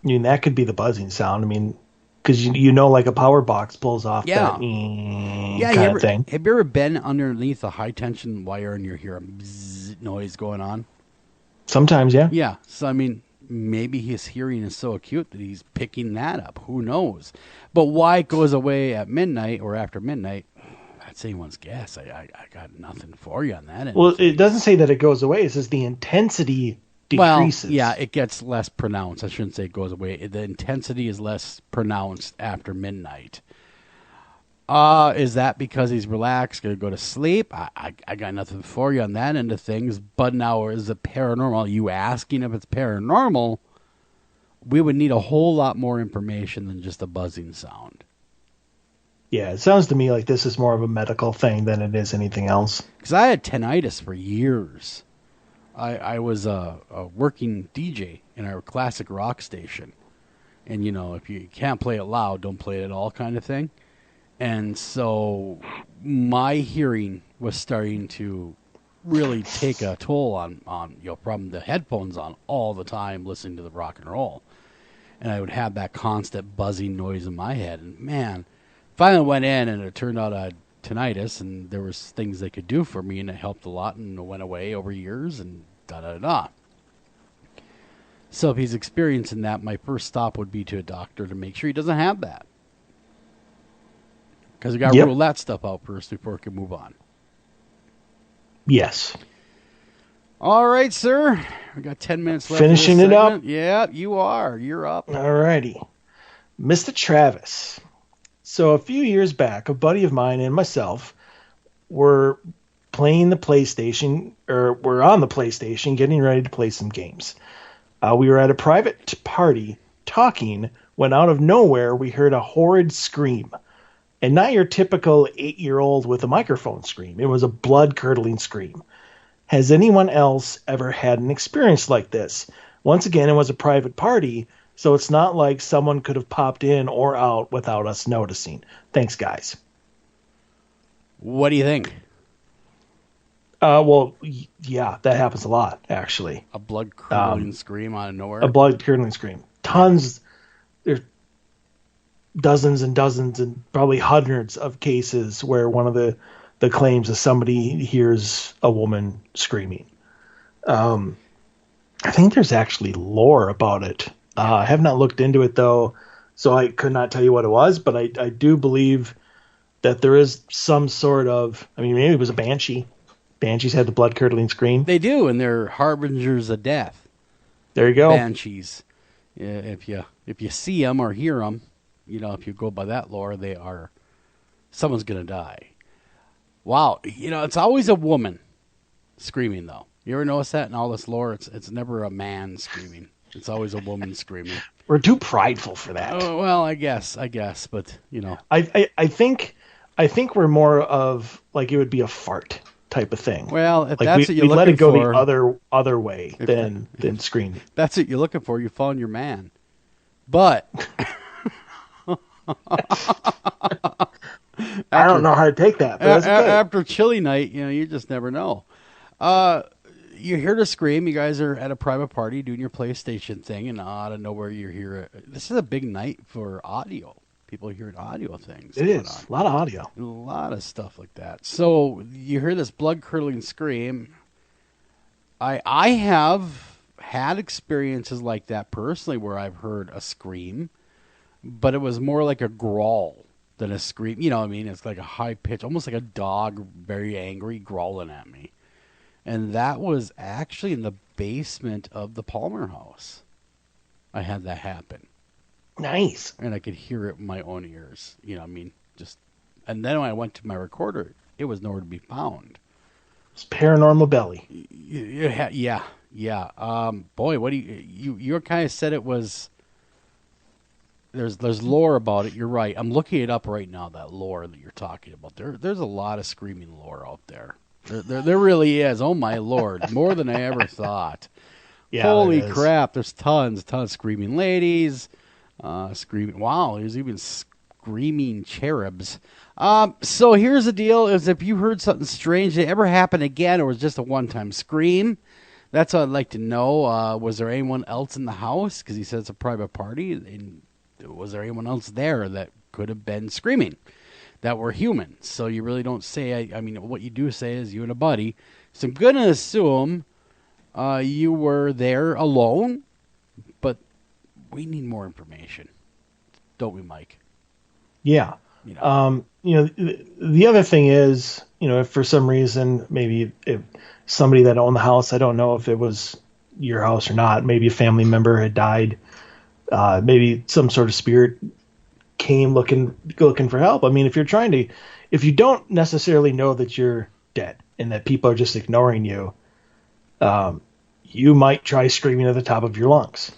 I mean, that could be the buzzing sound. I mean, because you know, like a power box pulls off that kind of thing. Have you ever been underneath a high-tension wire and you hear a bzzz noise going on? Sometimes, yeah. Yeah. So, I mean, maybe his hearing is so acute that he's picking that up. Who knows? But why it goes away at midnight or after midnight, that's anyone's guess. I got nothing for you on that. Well, it doesn't say that it goes away. It says the intensity decreases. Well, yeah, it gets less pronounced. I shouldn't say it goes away. The intensity is less pronounced after midnight. Is that because he's relaxed, going to go to sleep? I got nothing for you on that end of things. But now, is it paranormal? You asking if it's paranormal, we would need a whole lot more information than just a buzzing sound. Yeah, it sounds to me like this is more of a medical thing than it is anything else. Because I had tinnitus for years. I was a working DJ in our classic rock station. And, you know, if you can't play it loud, don't play it at all kind of thing. And so my hearing was starting to really take a toll on from the headphones on all the time listening to the rock and roll. And I would have that constant buzzing noise in my head. And man, finally went in and it turned out I had tinnitus, and there was things they could do for me, and it helped a lot, and it went away over years, and da-da-da-da. So if he's experiencing that, my first stop would be to a doctor to make sure he doesn't have that. Because we got to rule that stuff out first before we can move on. Yes. All right, sir. We got 10 minutes left. Finishing it up? Yeah, you are. You're up. All righty. Mr. Travis. So a few years back, a buddy of mine and myself were playing the PlayStation, or we're on the PlayStation, getting ready to play some games. We were at a private party talking when out of nowhere we heard a horrid scream. And not your typical 8-year-old with a microphone scream. It was a blood-curdling scream. Has anyone else ever had an experience like this? Once again, it was a private party, so it's not like someone could have popped in or out without us noticing. Thanks, guys. What do you think? Well, yeah, that happens a lot, actually. A blood-curdling scream out of nowhere? A blood-curdling scream. Tons. There's dozens and dozens and probably hundreds of cases where one of the claims is somebody hears a woman screaming. I think there's actually lore about it. I have not looked into it, though, so I could not tell you what it was, but I do believe that there is some sort of, I mean, maybe it was a banshee. Banshees have the blood-curdling scream. They do, and they're harbingers of death. There you go. Banshees. If you see them or hear them, if you go by that lore, someone's going to die. Wow. It's always a woman screaming, though. You ever notice that in all this lore? It's never a man screaming. It's always a woman screaming. We're too prideful for that. Well, I guess, but, I think we're more of, like, it would be a fart type of thing. Well, if like that's what you're looking for. Let it go the other way than screaming. That's what you're looking for. You found your man. But... I don't know how to take that. But after chilly night, you just never know. You hear the scream. You guys are at a private party doing your PlayStation thing, and out of nowhere you hear it. This is a big night for audio. People are hearing audio things. It is. A lot of audio. A lot of stuff like that. So you hear this blood-curdling scream. I have had experiences like that personally where I've heard a scream, but it was more like a growl than a scream. You know what I mean? It's like a high pitch, almost like a dog, very angry, growling at me. And that was actually in the basement of the Palmer house. I had that happen. Nice. And I could hear it in my own ears. And then when I went to my recorder, it was nowhere to be found. It's Paranormal Belly. Yeah. Boy, what do you kind of said it was... There's lore about it. You're right. I'm looking it up right now, that lore that you're talking about. There's a lot of screaming lore out there. There really is. Oh, my Lord. More than I ever thought. Yeah, holy crap. There's tons of screaming ladies. Screaming. Wow, there's even screaming cherubs. So here's the deal, is if you heard something strange, did it ever happen again, or was it just a one-time scream? That's what I'd like to know. Was there anyone else in the house? Because he said it's a private party. And was there anyone else there that could have been screaming that were human? So you really don't say. I mean, what you do say is you and a buddy. So I'm going to assume you were there alone, but we need more information. Don't we, Mike? Yeah. The other thing is, if for some reason, maybe if somebody that owned the house, I don't know if it was your house or not, maybe a family member had died. Maybe some sort of spirit came looking for help. I mean, if you don't necessarily know that you're dead and that people are just ignoring you, you might try screaming at the top of your lungs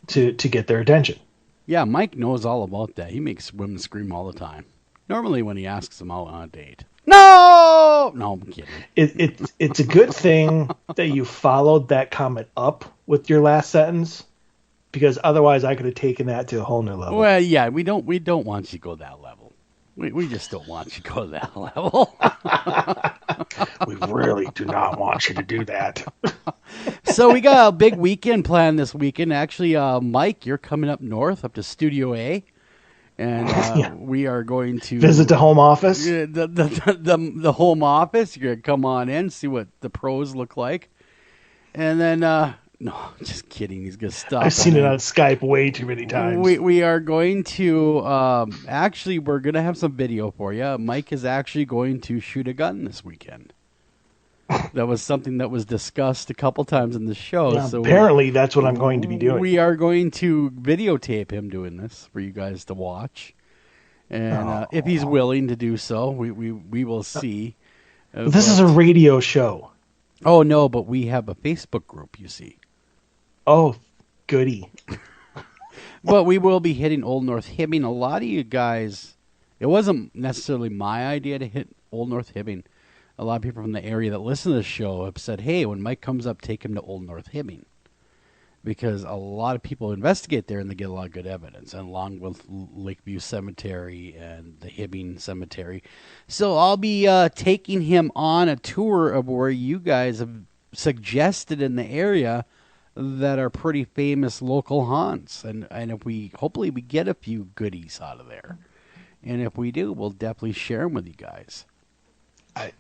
to get their attention. Yeah, Mike knows all about that. He makes women scream all the time. Normally when he asks them out on a date. No, I'm kidding. It's a good thing that you followed that comment up with your last sentence. Because otherwise, I could have taken that to a whole new level. Well, yeah, we don't want you to go that level. We just don't want you to go to that level. We really do not want you to do that. So we got a big weekend planned this weekend. Actually, Mike, you're coming up north, up to Studio A. And we are going to visit the home office. The home office. You're going to come on in, see what the pros look like. And then, no, just kidding. He's going to stop. I've seen it on Skype way too many times. We are going to, actually, we're going to have some video for you. Mike is actually going to shoot a gun this weekend. That was something that was discussed a couple times in the show. Yeah, so apparently that's what I'm going to be doing. We are going to videotape him doing this for you guys to watch. And if he's willing to do so, we will see. This is a radio show. Oh, no, but we have a Facebook group, you see. Oh, goody. But we will be hitting Old North Hibbing. A lot of you guys, it wasn't necessarily my idea to hit Old North Hibbing. A lot of people from the area that listen to the show have said, hey, when Mike comes up, take him to Old North Hibbing. Because a lot of people investigate there and they get a lot of good evidence, and along with Lakeview Cemetery and the Hibbing Cemetery. So I'll be taking him on a tour of where you guys have suggested in the area that are pretty famous local haunts. And if hopefully we get a few goodies out of there. And if we do, we'll definitely share them with you guys.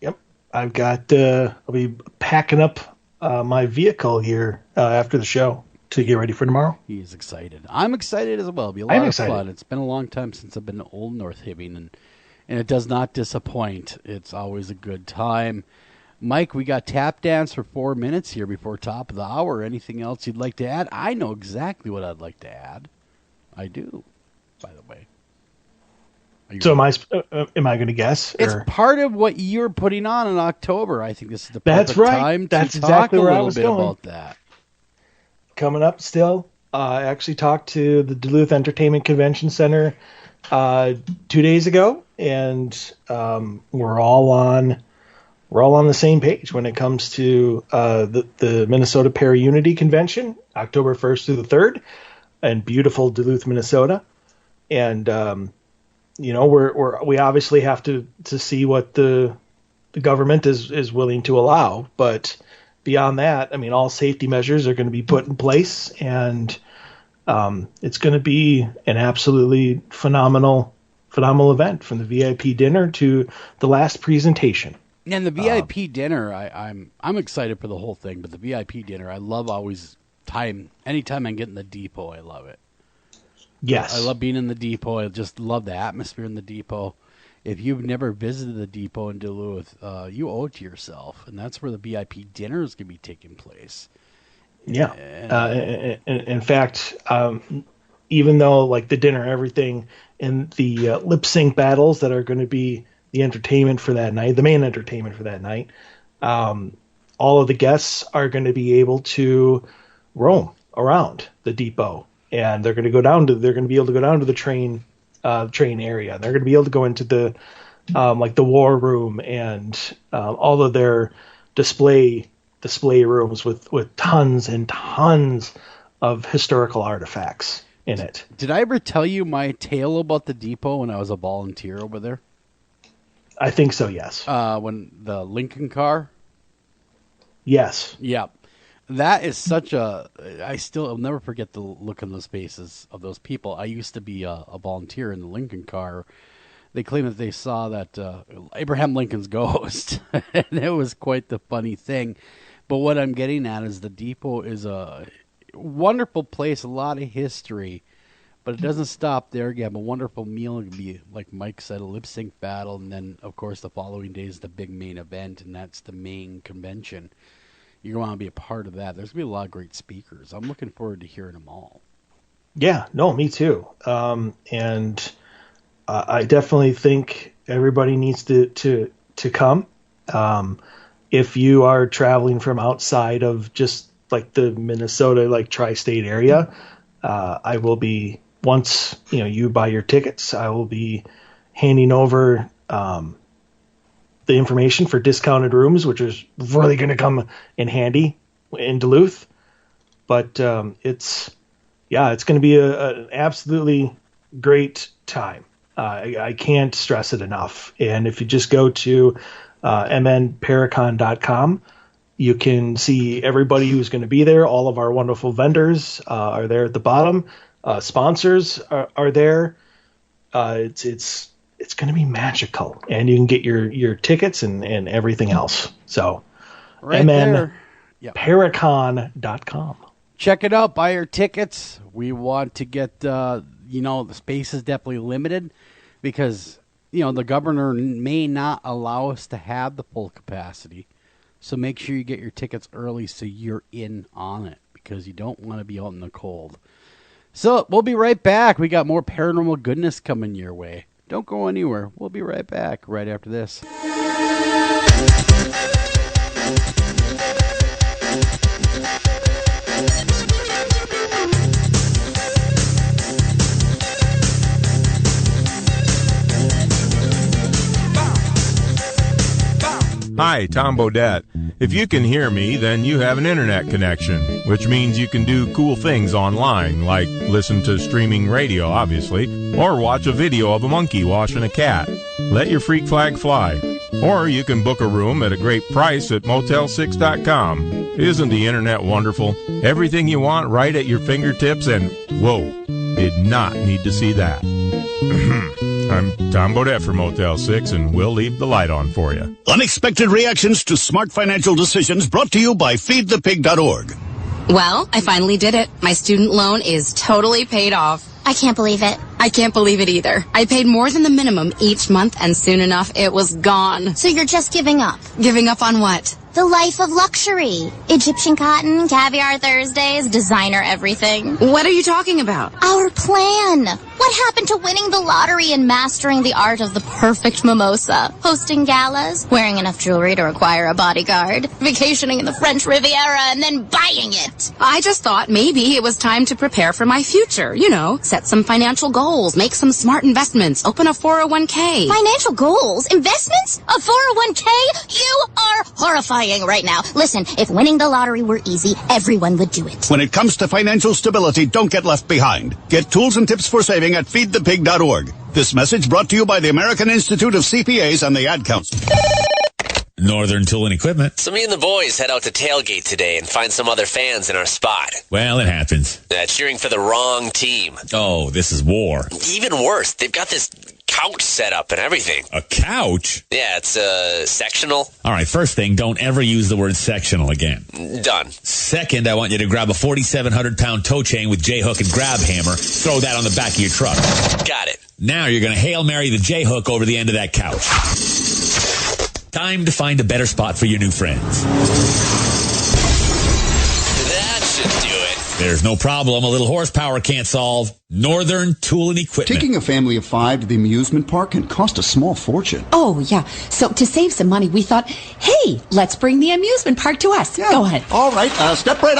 Yep. I've got, I'll be packing up my vehicle here after the show to get ready for tomorrow. He is excited. I'm excited as well. It'll be a lot of fun. It's been a long time since I've been to Old North Hibbing, and it does not disappoint. It's always a good time. Mike, we got tap dance for 4 minutes here before top of the hour. Anything else you'd like to add? I know exactly what I'd like to add. I do, by the way. So am I going to guess? It's part of what you're putting on in October. I think this is the perfect time That's to exactly talk where a I little was bit going. about that. Coming up still, I actually talked to the Duluth Entertainment Convention Center 2 days ago, and we're all on the same page when it comes to the Minnesota Para-Unity Convention, October 1st through the 3rd, in beautiful Duluth, Minnesota. And we obviously have to see what the government is willing to allow, but beyond that, I mean, all safety measures are going to be put in place, and it's going to be an absolutely phenomenal event, from the VIP dinner to the last presentation. And the VIP dinner, I'm excited for the whole thing, but the VIP dinner, I love anytime I get in the depot, I love it. Yes. I love being in the depot. I just love the atmosphere in the depot. If you've never visited the depot in Duluth, you owe it to yourself. And that's where the VIP dinner is going to be taking place. Yeah. In fact, even though like the dinner, everything, and the lip sync battles that are going to be the entertainment for that night, the main entertainment for that night, all of the guests are going to be able to roam around the depot. And they're going to be able to go down to the train area. They're going to be able to go into the like the war room and all of their display rooms with tons and tons of historical artifacts in it. Did I ever tell you my tale about the depot when I was a volunteer over there? I think so, yes. When the Lincoln car? Yes. Yeah. That is I'll never forget the look on those faces of those people. I used to be a volunteer in the Lincoln car. They claim that they saw that Abraham Lincoln's ghost, and it was quite the funny thing. But what I'm getting at is the depot is a wonderful place, a lot of history, but it doesn't stop there. You have a wonderful meal. It can be, like Mike said, a lip sync battle, and then, of course, the following day is the big main event, and that's the main convention. You're going to want to be a part of that. There's going to be a lot of great speakers. I'm looking forward to hearing them all. Yeah, no, me too. And I definitely think everybody needs to come. If you are traveling from outside of just like the Minnesota, like tri-state area, I will be, once you buy your tickets, I will be handing over the information for discounted rooms, which is really going to come in handy in Duluth. But it's going to be an absolutely great time. I can't stress it enough. And if you just go to mnparacon.com, you can see everybody who's going to be there. All of our wonderful vendors are there at the bottom. Sponsors are there. It's going to be magical, and you can get your tickets and everything else. So, right there. Yep. mnparacon.com. Check it out. Buy your tickets. We want to get, the space is definitely limited because, the governor may not allow us to have the full capacity. So make sure you get your tickets early so you're in on it because you don't want to be out in the cold. So we'll be right back. We got more paranormal goodness coming your way. Don't go anywhere. We'll be right back right after this. Hi, Tom Bodette. If you can hear me, then you have an internet connection, which means you can do cool things online, like listen to streaming radio, obviously, or watch a video of a monkey washing a cat. Let your freak flag fly. Or you can book a room at a great price at Motel6.com. Isn't the internet wonderful? Everything you want right at your fingertips, and whoa, did not need to see that. I'm Tom Bodette for Motel 6, and we'll leave the light on for you. Unexpected reactions to smart financial decisions brought to you by feedthepig.org. Well, I finally did it. My student loan is totally paid off. I can't believe it. I can't believe it either. I paid more than the minimum each month, and soon enough, it was gone. So you're just giving up? Giving up on what? The life of luxury. Egyptian cotton, caviar Thursdays, designer everything. What are you talking about? Our plan. What happened to winning the lottery and mastering the art of the perfect mimosa? Hosting galas, wearing enough jewelry to require a bodyguard, vacationing in the French Riviera, and then buying it. I just thought maybe it was time to prepare for my future. Set some financial goals, make some smart investments, open a 401k. Financial goals? Investments? A 401k? You are horrifying right now. Listen, if winning the lottery were easy, everyone would do it. When it comes to financial stability, don't get left behind. Get tools and tips for saving at feedthepig.org. This message brought to you by the American Institute of CPAs and the Ad Council. Northern Tool and Equipment. So me and the boys head out to tailgate today and find some other fans in our spot. Well, it happens. Cheering for the wrong team. Oh, this is war. Even worse, they've got this couch set up and everything. A couch? Yeah, it's sectional. All right, first thing, don't ever use the word sectional again. Done. Second, I want you to grab a 4,700-pound tow chain with J-hook and grab hammer. Throw that on the back of your truck. Got it. Now you're going to Hail Mary the J-hook over the end of that couch. Time to find a better spot for your new friends. That should do it. There's no problem a little horsepower can't solve. Northern Tool and Equipment. Taking a family of 5 to the amusement park can cost a small fortune. Oh, yeah. So to save some money, we thought, hey, let's bring the amusement park to us. Yeah. Go ahead. All right. Step right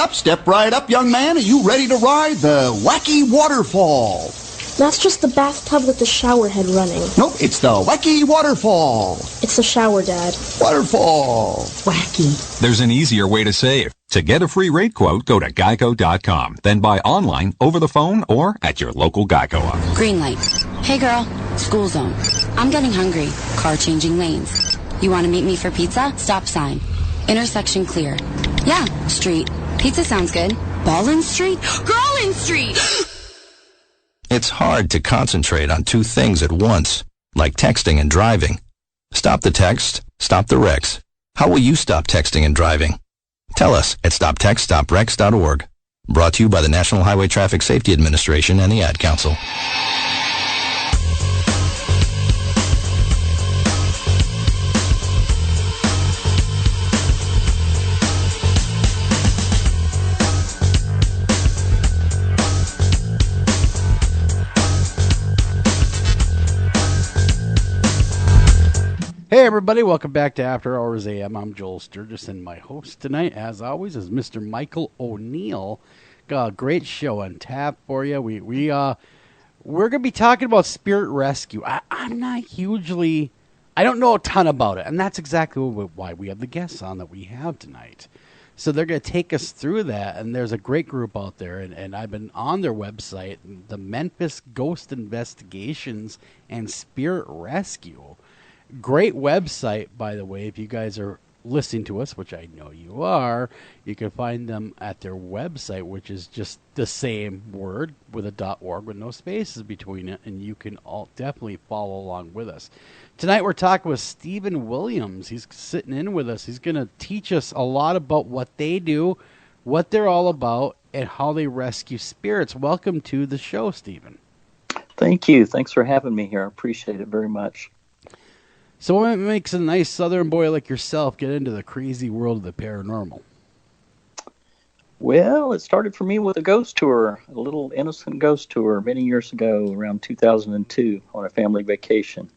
up, young man. Are you ready to ride the wacky waterfall? That's just the bathtub with the shower head running. Nope, it's the wacky waterfall. It's the shower, Dad. Waterfall. Wacky. There's an easier way to save. To get a free rate quote, go to geico.com. Then buy online, over the phone, or at your local Geico office. Green light. Hey girl, school zone. I'm getting hungry. Car changing lanes. You want to meet me for pizza? Stop sign. Intersection clear. Yeah, street. Pizza sounds good. Ballin Street? Girlin Street! It's hard to concentrate on two things at once, like texting and driving. Stop the text, stop the wrecks. How will you stop texting and driving? Tell us at stoptextstoprex.org. Brought to you by the National Highway Traffic Safety Administration and the Ad Council. Hey everybody, welcome back to After Hours AM. I'm Joel Sturgis, and my host tonight, as always, is Mr. Michael O'Neill. Got a great show on tap for you. We're going to be talking about spirit rescue. I'm not hugely, I don't know a ton about it, and that's exactly why we have the guests on that we have tonight. So they're going to take us through that, and there's a great group out there, and I've been on their website, the Memphis Ghost Investigations and Spirit Rescue. Great website, by the way. If you guys are listening to us, which I know you are, you can find them at their website, which is just the same word with a .org with no spaces between it, and you can all definitely follow along with us. Tonight we're talking with Stephen Williams. He's sitting in with us. He's going to teach us a lot about what they do, what they're all about, and how they rescue spirits. Welcome to the show, Stephen. Thank you. Thanks for having me here. I appreciate it very much. So what makes a nice southern boy like yourself get into the crazy world of the paranormal? Well, it started for me with a ghost tour, a little innocent ghost tour many years ago, around 2002, on a family vacation.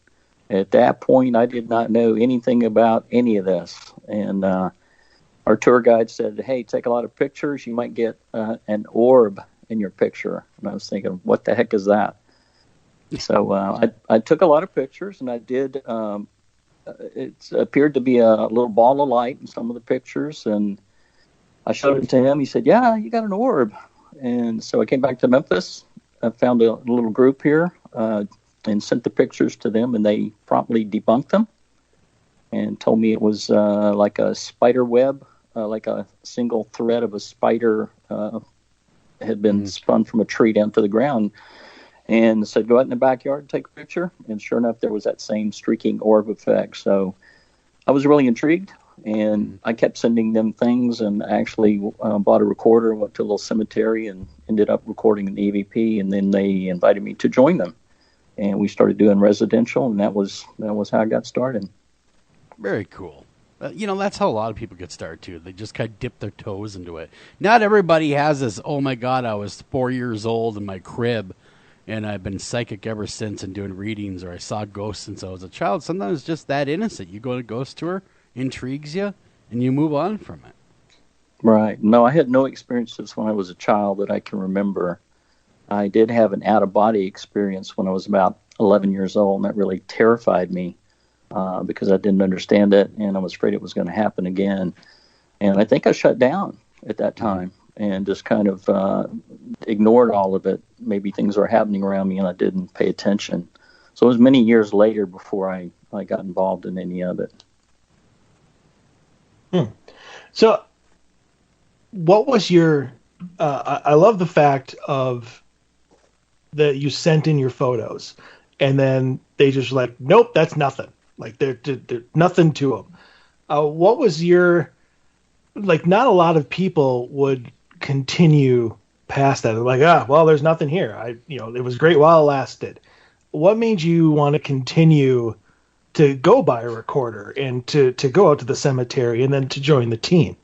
At that point, I did not know anything about any of this. And our tour guide said, hey, take a lot of pictures. You might get an orb in your picture. And I was thinking, what the heck is that? So I took a lot of pictures, and I did. It appeared to be a little ball of light in some of the pictures, and I showed it to him. He said, yeah, you got an orb. And so I came back to Memphis. I found a little group here and sent the pictures to them, and they promptly debunked them and told me it was like a spider web, like a single thread of a spider had been spun from a tree down to the ground. And said, go out in the backyard and take a picture. And sure enough, there was that same streaking orb effect. So I was really intrigued, and I kept sending them things, and actually bought a recorder, went to a little cemetery, and ended up recording an EVP. And then they invited me to join them, and we started doing residential, and that was how I got started. Very cool. That's how a lot of people get started, too. They just kind of dip their toes into it. Not everybody has this, oh, my God, I was 4 years old in my crib, and I've been psychic ever since and doing readings, or I saw ghosts since I was a child. Sometimes it's just that innocent. You go on a ghost tour, intrigues you, and you move on from it. Right. No, I had no experiences when I was a child that I can remember. I did have an out-of-body experience when I was about 11 years old, and that really terrified me because I didn't understand it, and I was afraid it was going to happen again. And I think I shut down at that time and just kind of ignored all of it. Maybe things were happening around me and I didn't pay attention. So it was many years later before I got involved in any of it. So what was your, I love the fact of that you sent in your photos and then they just like, nope, that's nothing. Like they're nothing to them. What was your, like, not a lot of people would continue past that. They're like, well, there's nothing here. It was great while it lasted. What made you want to continue to go buy a recorder and to go out to the cemetery and then to join the team?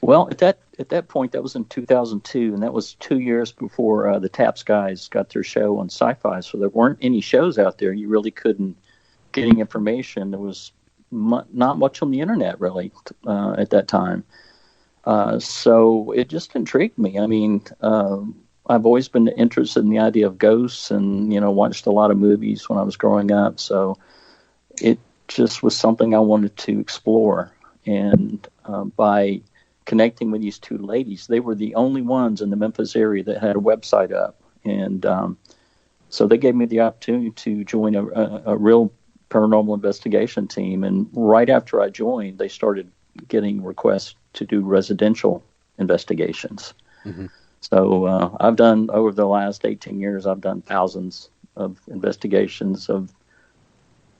Well, at that point, that was in 2002, and that was 2 years before the Taps guys got their show on Sci-Fi. So there weren't any shows out there. You really couldn't get any information. There was not much on the internet really at that time. So it just intrigued me. I mean, I've always been interested in the idea of ghosts and, watched a lot of movies when I was growing up. So it just was something I wanted to explore. And by connecting with these two ladies, they were the only ones in the Memphis area that had a website up. And so they gave me the opportunity to join a real paranormal investigation team. And right after I joined, they started getting requests to do residential investigations. Mm-hmm. So I've done, over the last 18 years, I've done thousands of investigations of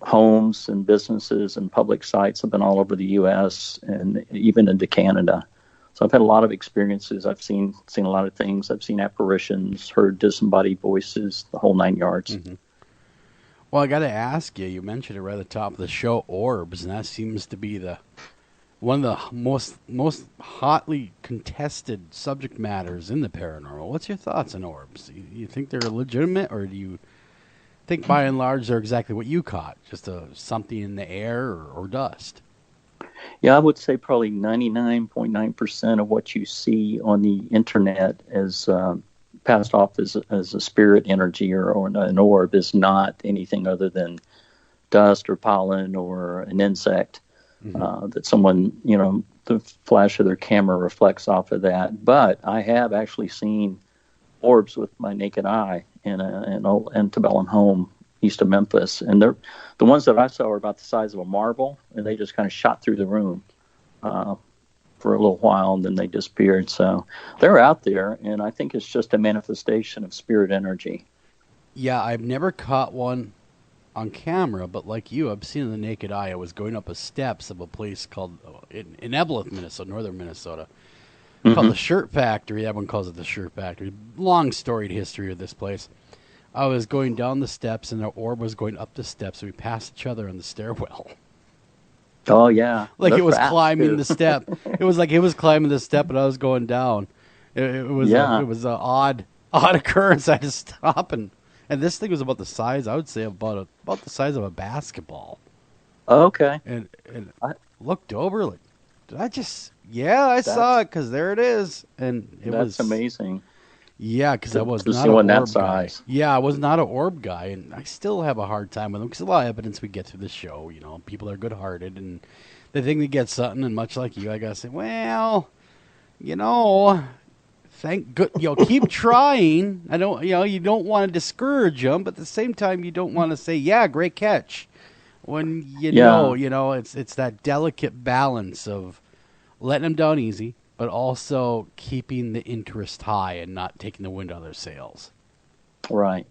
homes and businesses and public sites. I've been all over the U.S. and even into Canada. So I've had a lot of experiences. I've seen a lot of things. I've seen apparitions, heard disembodied voices, the whole 9 yards. Mm-hmm. Well, I got to ask you, you mentioned it right at the top of the show, Orbs, and that seems to be one of the most hotly contested subject matters in the paranormal. What's your thoughts on Orbs? You think they're legitimate, or do you think by and large they're exactly what you caught, just something in the air or dust? Yeah, I would say probably 99.9% of what you see on the internet is passed off as a spirit energy or an orb is not anything other than dust or pollen or an insect. that someone, the flash of their camera reflects off of that. But I have actually seen orbs with my naked eye in an old antebellum home east of Memphis, and the ones that I saw were about the size of a marble, and they just kind of shot through the room for a little while, and then they disappeared. So they're out there, and I think it's just a manifestation of spirit energy. Yeah, I've never caught one on camera, but like you, I've seen in the naked eye. I was going up the steps of a place called in Evelyn, Minnesota, northern Minnesota, called the Shirt Factory. Everyone calls it the Shirt Factory. Long storied history of this place. I was going down the steps, and the orb was going up the steps, and we passed each other on the stairwell. Oh, yeah. Like They're it was fast, climbing too. the step. It was like it was climbing the step, and I was going down. It was Yeah. it was an odd occurrence. I had to stop, and this thing was about the size, I would say, about the size of a basketball. Okay. And I looked over, like, did I just... Yeah, I saw it, because there it is. And it was... That's amazing. Yeah, because I was To not see an one that orb guy. size. Yeah, I was not an orb guy, and I still have a hard time with them, because a lot of evidence we get through the show, people are good-hearted, and they think they get something, and much like you, I gotta say, well, thank good, keep trying. I don't, you don't want to discourage them, but at the same time, you don't want to say, yeah, great catch. When it's that delicate balance of letting them down easy, but also keeping the interest high and not taking the wind out of their sails. Right,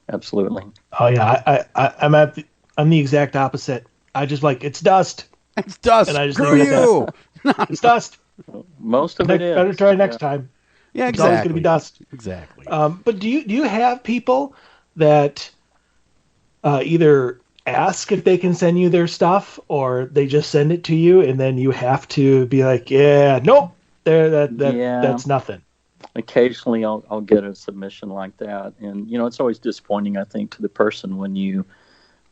absolutely. Oh yeah, I'm the exact opposite. I just it's dust. It's dust. And I just Screw leave it at you. that. It's dust. Most of it is. Better try next time. Yeah, It's always going to be dust. Exactly. But do you have people that either ask if they can send you their stuff, or they just send it to you, and then you have to be like, yeah, nope, that's nothing. Occasionally, I'll get a submission like that, and it's always disappointing, I think, to the person when you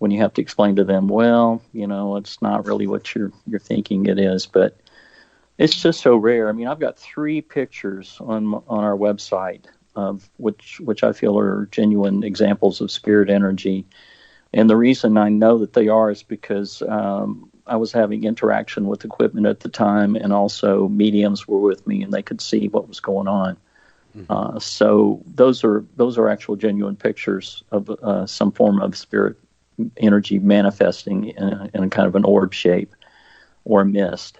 have to explain to them, well, it's not really what you're thinking it is, but it's just so rare. I mean, I've got 3 pictures on our website of which I feel are genuine examples of spirit energy. And the reason I know that they are is because I was having interaction with equipment at the time, and also mediums were with me, and they could see what was going on. Mm-hmm. So those are actual genuine pictures of some form of spirit energy manifesting in a kind of an orb shape or mist.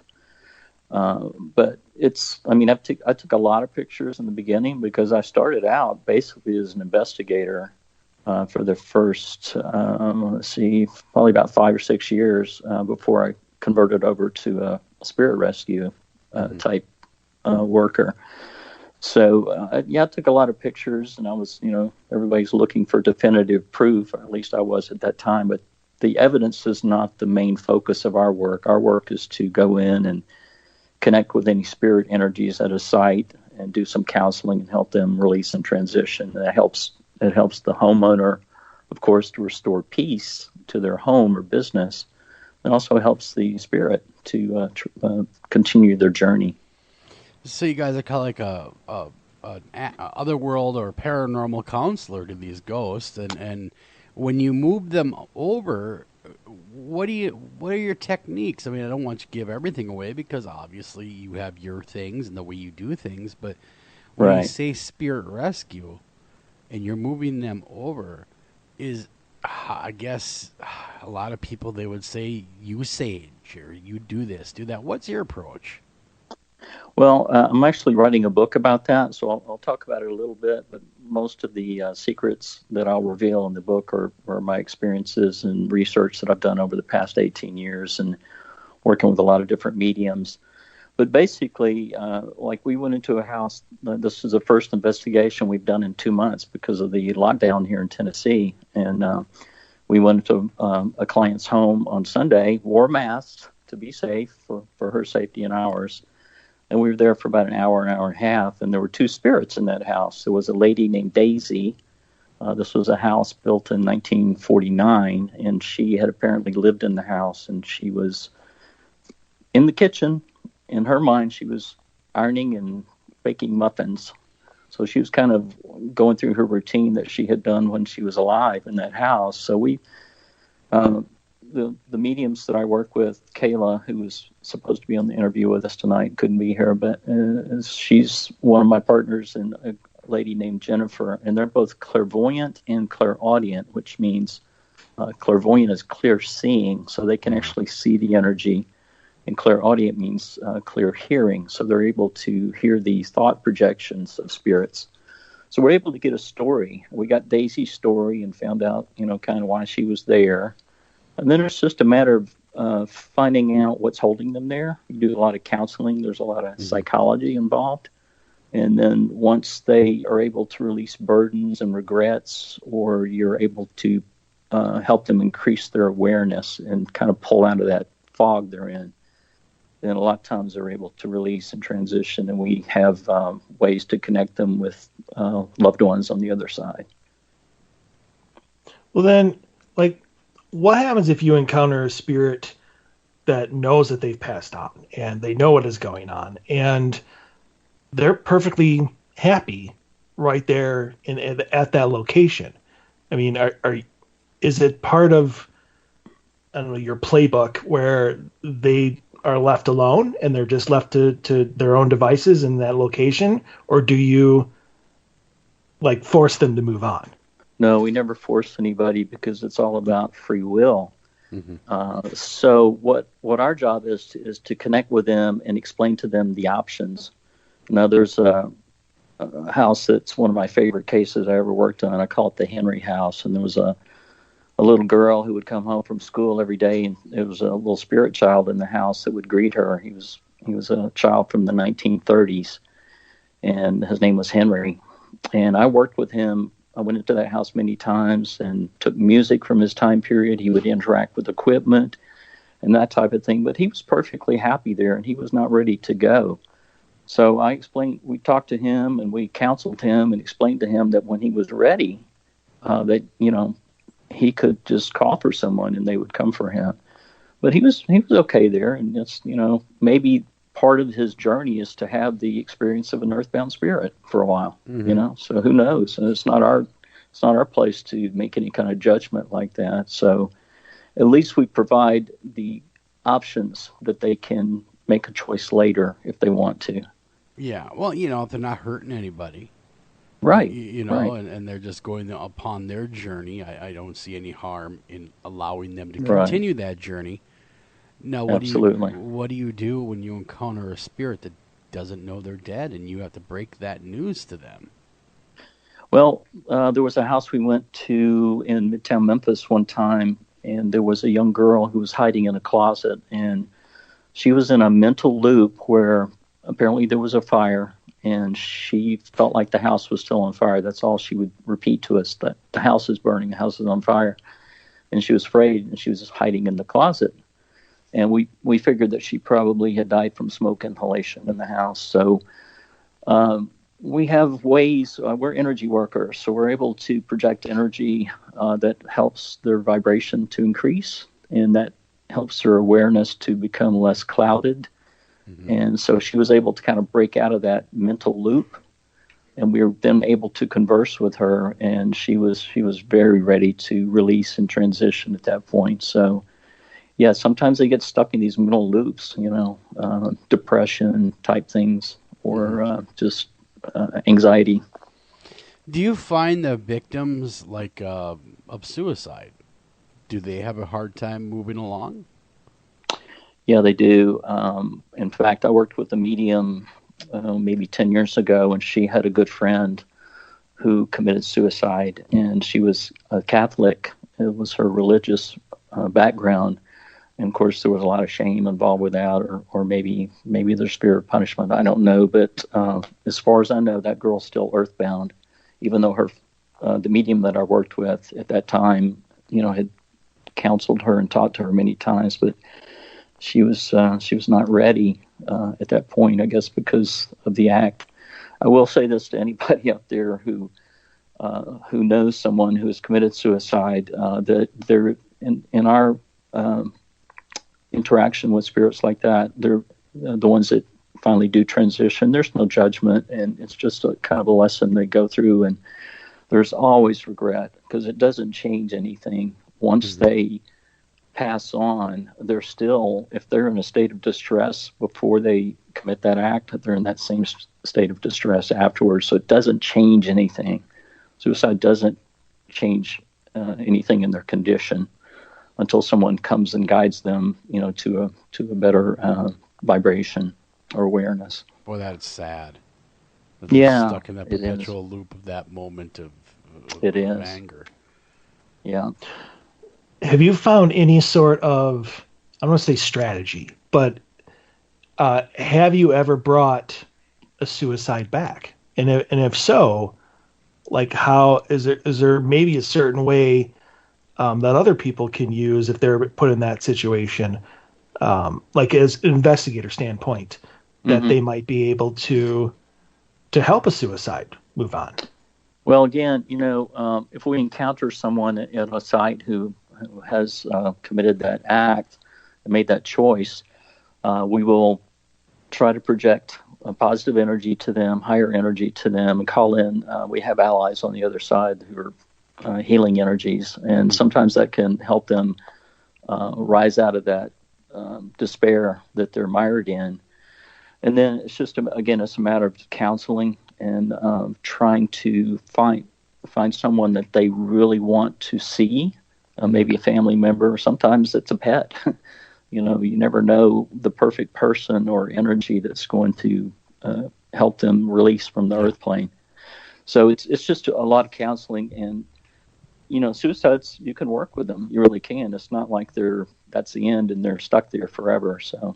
But I took a lot of pictures in the beginning because I started out basically as an investigator for the first, probably about 5 or 6 years before I converted over to a spirit rescue type worker. So, I took a lot of pictures, and I was, everybody's looking for definitive proof, or at least I was at that time, but the evidence is not the main focus of our work. Our work is to go in and connect with any spirit energies at a site and do some counseling and help them release and transition. And it helps the homeowner, of course, to restore peace to their home or business, and also helps the spirit to continue their journey. So you guys are kind of like a otherworld or paranormal counselor to these ghosts, and when you move them over, what are your techniques? I mean, I don't want you to give everything away because obviously you have your things and the way you do things, but when you say spirit rescue and you're moving them over, is, I guess, a lot of people, they would say you sage or you do this, do that. What's your approach? Well, I'm actually writing a book about that, so I'll talk about it a little bit, but most of the secrets that I'll reveal in the book are my experiences and research that I've done over the past 18 years and working with a lot of different mediums. But basically, we went into a house. This is the first investigation we've done in 2 months because of the lockdown here in Tennessee. And we went to a client's home on Sunday, wore masks to be safe for her safety and ours. And we were there for about an hour and a half, and there were 2 spirits in that house. There was a lady named Daisy. This was a house built in 1949, and she had apparently lived in the house, and she was in the kitchen. In her mind, she was ironing and baking muffins. So she was kind of going through her routine that she had done when she was alive in that house. So we the mediums that I work with, Kayla, who was supposed to be on the interview with us tonight, couldn't be here, but she's one of my partners, and a lady named Jennifer, and they're both clairvoyant and clairaudient, which means clairvoyant is clear seeing, so they can actually see the energy, and clairaudient means clear hearing, so they're able to hear these thought projections of spirits. So we're able to get a story. We got Daisy's story and found out, kind of why she was there. And then it's just a matter of finding out what's holding them there. You do a lot of counseling. There's a lot of psychology involved. And then once they are able to release burdens and regrets, or you're able to help them increase their awareness and kind of pull out of that fog they're in, then a lot of times they're able to release and transition, and we have ways to connect them with loved ones on the other side. Well, then, what happens if you encounter a spirit that knows that they've passed on, and they know what is going on, and they're perfectly happy right there at that location? I mean, is it part of, I don't know, your playbook where they are left alone and they're just left to their own devices in that location, or do you force them to move on? No, we never force anybody because it's all about free will. So what our job is to connect with them and explain to them the options. Now, there's a house that's one of my favorite cases I ever worked on. I call it the Henry House, and there was a little girl who would come home from school every day, and there was a little spirit child in the house that would greet her. He was a child from the 1930s, and his name was Henry. And I worked with him. I went into that house many times and took music from his time period. He would interact with equipment and that type of thing, but he was perfectly happy there, and he was not ready to go. So we talked to him and we counseled him and explained to him that when he was ready, that, he could just call for someone and they would come for him. But he was okay there, and it's, maybe part of his journey is to have the experience of an earthbound spirit for a while. So who knows? And it's not our place to make any kind of judgment like that. So at least we provide the options that they can make a choice later if they want to. Yeah, well, if they're not hurting anybody. Right. Right. And they're just going upon their journey. I don't see any harm in allowing them to continue that journey. Now, what do you do when you encounter a spirit that doesn't know they're dead and you have to break that news to them? Well, there was a house we went to in Midtown Memphis one time, and there was a young girl who was hiding in a closet, and she was in a mental loop where apparently there was a fire, and she felt like the house was still on fire. That's all she would repeat to us, that the house is burning, the house is on fire. And she was afraid, and she was just hiding in the closet. And we figured that she probably had died from smoke inhalation in the house. So we have ways, we're energy workers, so we're able to project energy that helps their vibration to increase, and that helps their awareness to become less clouded. And so she was able to kind of break out of that mental loop, and we were then able to converse with her, and she was very ready to release and transition at that point. So, yeah, sometimes they get stuck in these mental loops, depression type things, or just anxiety. Do you find the victims of suicide, do they have a hard time moving along? Yeah, they do. In fact, I worked with a medium maybe 10 years ago, and she had a good friend who committed suicide, and she was a Catholic. It was her religious background. And, of course, there was a lot of shame involved with that, or maybe there's fear of punishment. I don't know. But as far as I know, that girl's still earthbound, even though the medium that I worked with at that time, had counseled her and talked to her many times, but she was not ready at that point, I guess, because of the act. I will say this to anybody out there who knows someone who has committed suicide, that they're in our interaction with spirits like that, they're the ones that finally do transition. There's no judgment, and it's just a kind of a lesson they go through, and there's always regret because it doesn't change anything once they pass on, they're still, if they're in a state of distress before they commit that act, they're in that same state of distress afterwards. So it doesn't change anything. Suicide doesn't change anything in their condition until someone comes and guides them, to a better vibration or awareness. Boy, that's sad. Yeah, stuck in that perpetual loop of that moment of anger. Yeah. Have you found any sort of, I don't want to say strategy, but have you ever brought a suicide back? And if so, like, how is there maybe a certain way that other people can use if they're put in that situation, like as an investigator standpoint, that they might be able to help a suicide move on? Well, again, if we encounter someone at a site who has committed that act and made that choice, we will try to project a positive energy to them, higher energy to them, and call in. We have allies on the other side who are healing energies, and sometimes that can help them rise out of that despair that they're mired in. And then it's just, it's a matter of counseling and trying to find someone that they really want to see, maybe a family member. Sometimes it's a pet. You never know the perfect person or energy that's going to help them release from the earth plane. So it's just a lot of counseling. And, suicides, you can work with them. You really can. It's not like that's the end and they're stuck there forever. So.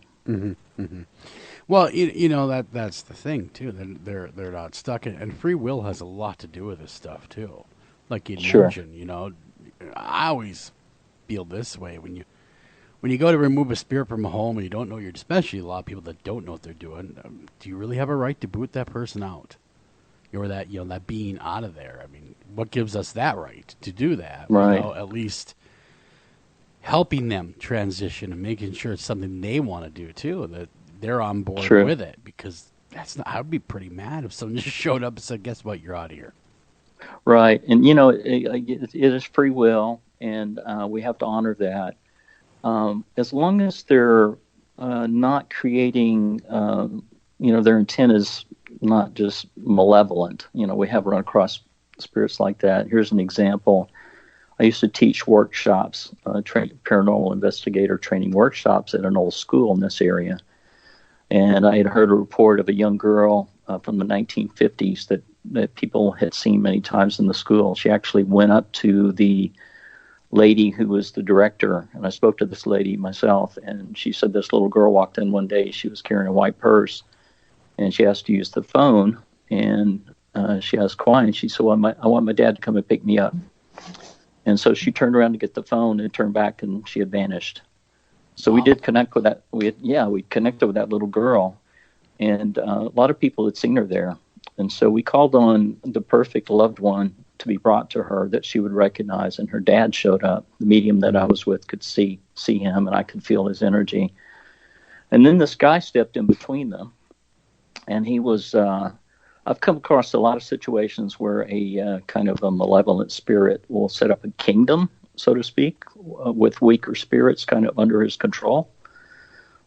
Well, that's the thing too. They're not stuck, and free will has a lot to do with this stuff too. Like you mentioned, I always feel this way when you go to remove a spirit from a home and you don't know especially a lot of people that don't know what they're doing. Do you really have a right to boot that person out, or that that being out of there? I mean, what gives us that right to do that? Right. At least helping them transition and making sure it's something they want to do too. That they're on board with it, because I would be pretty mad if someone just showed up and said, "Guess what? You're out of here." Right, and it is free will, and we have to honor that. As long as they're not creating, their intent is not just malevolent. We have run across spirits like that. Here's an example. I used to teach workshops, paranormal investigator training workshops at an old school in this area. And I had heard a report of a young girl from the 1950s that people had seen many times in the school. She actually went up to the lady who was the director, and I spoke to this lady myself, and she said this little girl walked in one day. She was carrying a white purse, and she asked to use the phone, and she asked why, and she said, well, I want my dad to come and pick me up. And so she turned around to get the phone and turned back, and she had vanished. So we did connect with that. We connected with that little girl, and a lot of people had seen her there. And so we called on the perfect loved one to be brought to her that she would recognize, and her dad showed up. The medium that I was with could see him, and I could feel his energy. And then this guy stepped in between them, and he was. I've come across a lot of situations where a kind of a malevolent spirit will set up a kingdom, so to speak, with weaker spirits kind of under his control.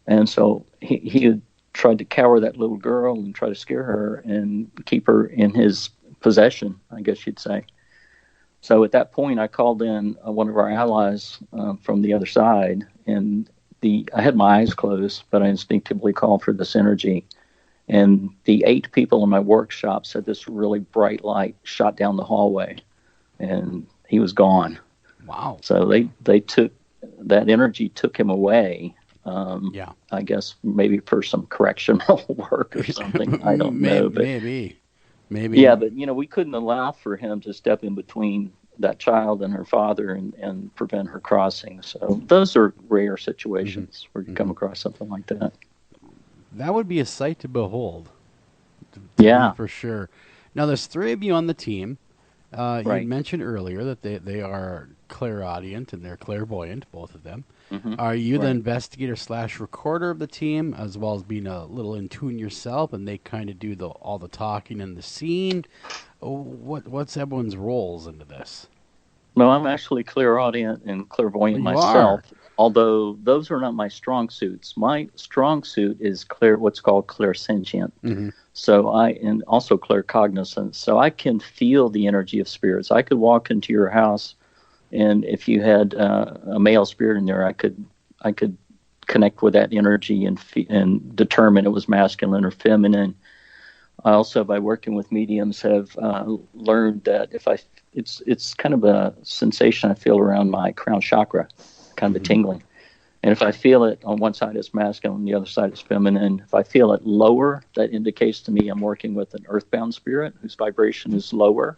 And so he had tried to cower that little girl and try to scare her and keep her in his possession, I guess you'd say. So at that point, I called in one of our allies from the other side, and I had my eyes closed, but I instinctively called for this energy. And the 8 people in my workshop said this really bright light shot down the hallway, and he was gone. Wow. So they took that energy, took him away. I guess maybe for some correctional work or something. I don't know. But maybe. Yeah, but we couldn't allow for him to step in between that child and her father and prevent her crossing. So those are rare situations where you come across something like that. That would be a sight to behold. Yeah, for sure. Now, there's 3 of you on the team. Right. You mentioned earlier that they are clairaudient and they're clairvoyant, both of them. Are you the investigator / recorder of the team, as well as being a little in tune yourself, and they kind of do all the talking in the scene? What's everyone's roles into this? No, I'm actually clairaudient and clairvoyant myself. although those are not my strong suits. My strong suit is what's called clairsentient. Mm-hmm. And also claircognizance. So I can feel the energy of spirits. I could walk into your house, and if you had a male spirit in there, I could connect with that energy and determine it was masculine or feminine. I also, by working with mediums, have learned that it's kind of a sensation I feel around my crown chakra, kind of a tingling. And if I feel it on one side, it's masculine, on the other side, it's feminine. If I feel it lower, that indicates to me I'm working with an earthbound spirit whose vibration is lower.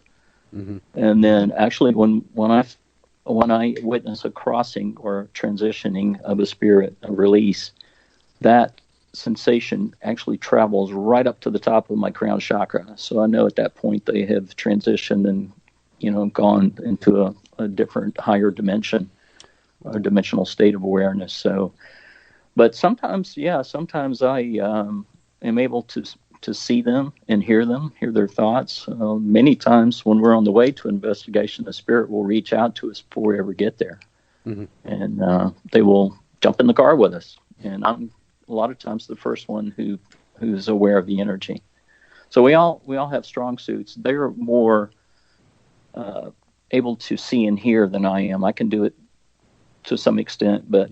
Mm-hmm. And then actually when I witness a crossing or transitioning of a spirit, a release, that sensation actually travels right up to the top of my crown chakra. So I know at that point they have transitioned and, gone into a different, higher dimension, a dimensional state of awareness. So, but sometimes I am able to see them and hear their thoughts. Many times when we're on the way to investigation, the spirit will reach out to us before we ever get there. Mm-hmm. And they will jump in the car with us. And I'm a lot of times the first one who's aware of the energy. So we all have strong suits. They're more able to see and hear than I am. I can do it to some extent, but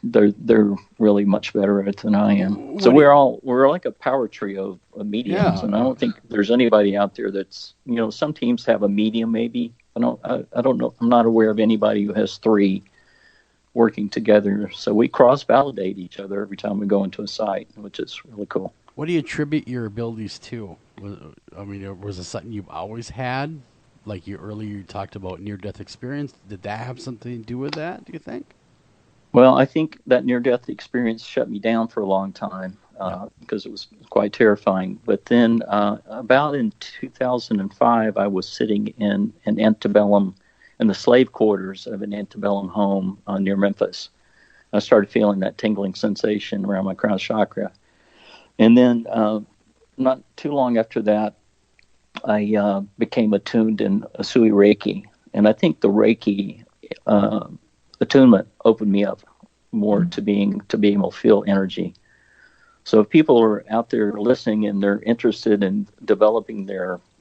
they're really much better at it than I am. So we're like a power trio of mediums, and I don't think there's anybody out there that's, some teams have a medium maybe. I don't know. I'm not aware of anybody who has three working together. So we cross-validate each other every time we go into a site, which is really cool. What do you attribute your abilities to? Was it something you've always had? Like you talked about near-death experience. Did that have something to do with that, do you think? Well, I think that near-death experience shut me down for a long time because it was quite terrifying. But then about in 2005, I was sitting in an antebellum, in the slave quarters of an antebellum home near Memphis. I started feeling that tingling sensation around my crown chakra. And then not too long after that, I became attuned in Asui Reiki. And I think the Reiki attunement opened me up more to being able to feel energy. So if people are out there listening and they're interested in developing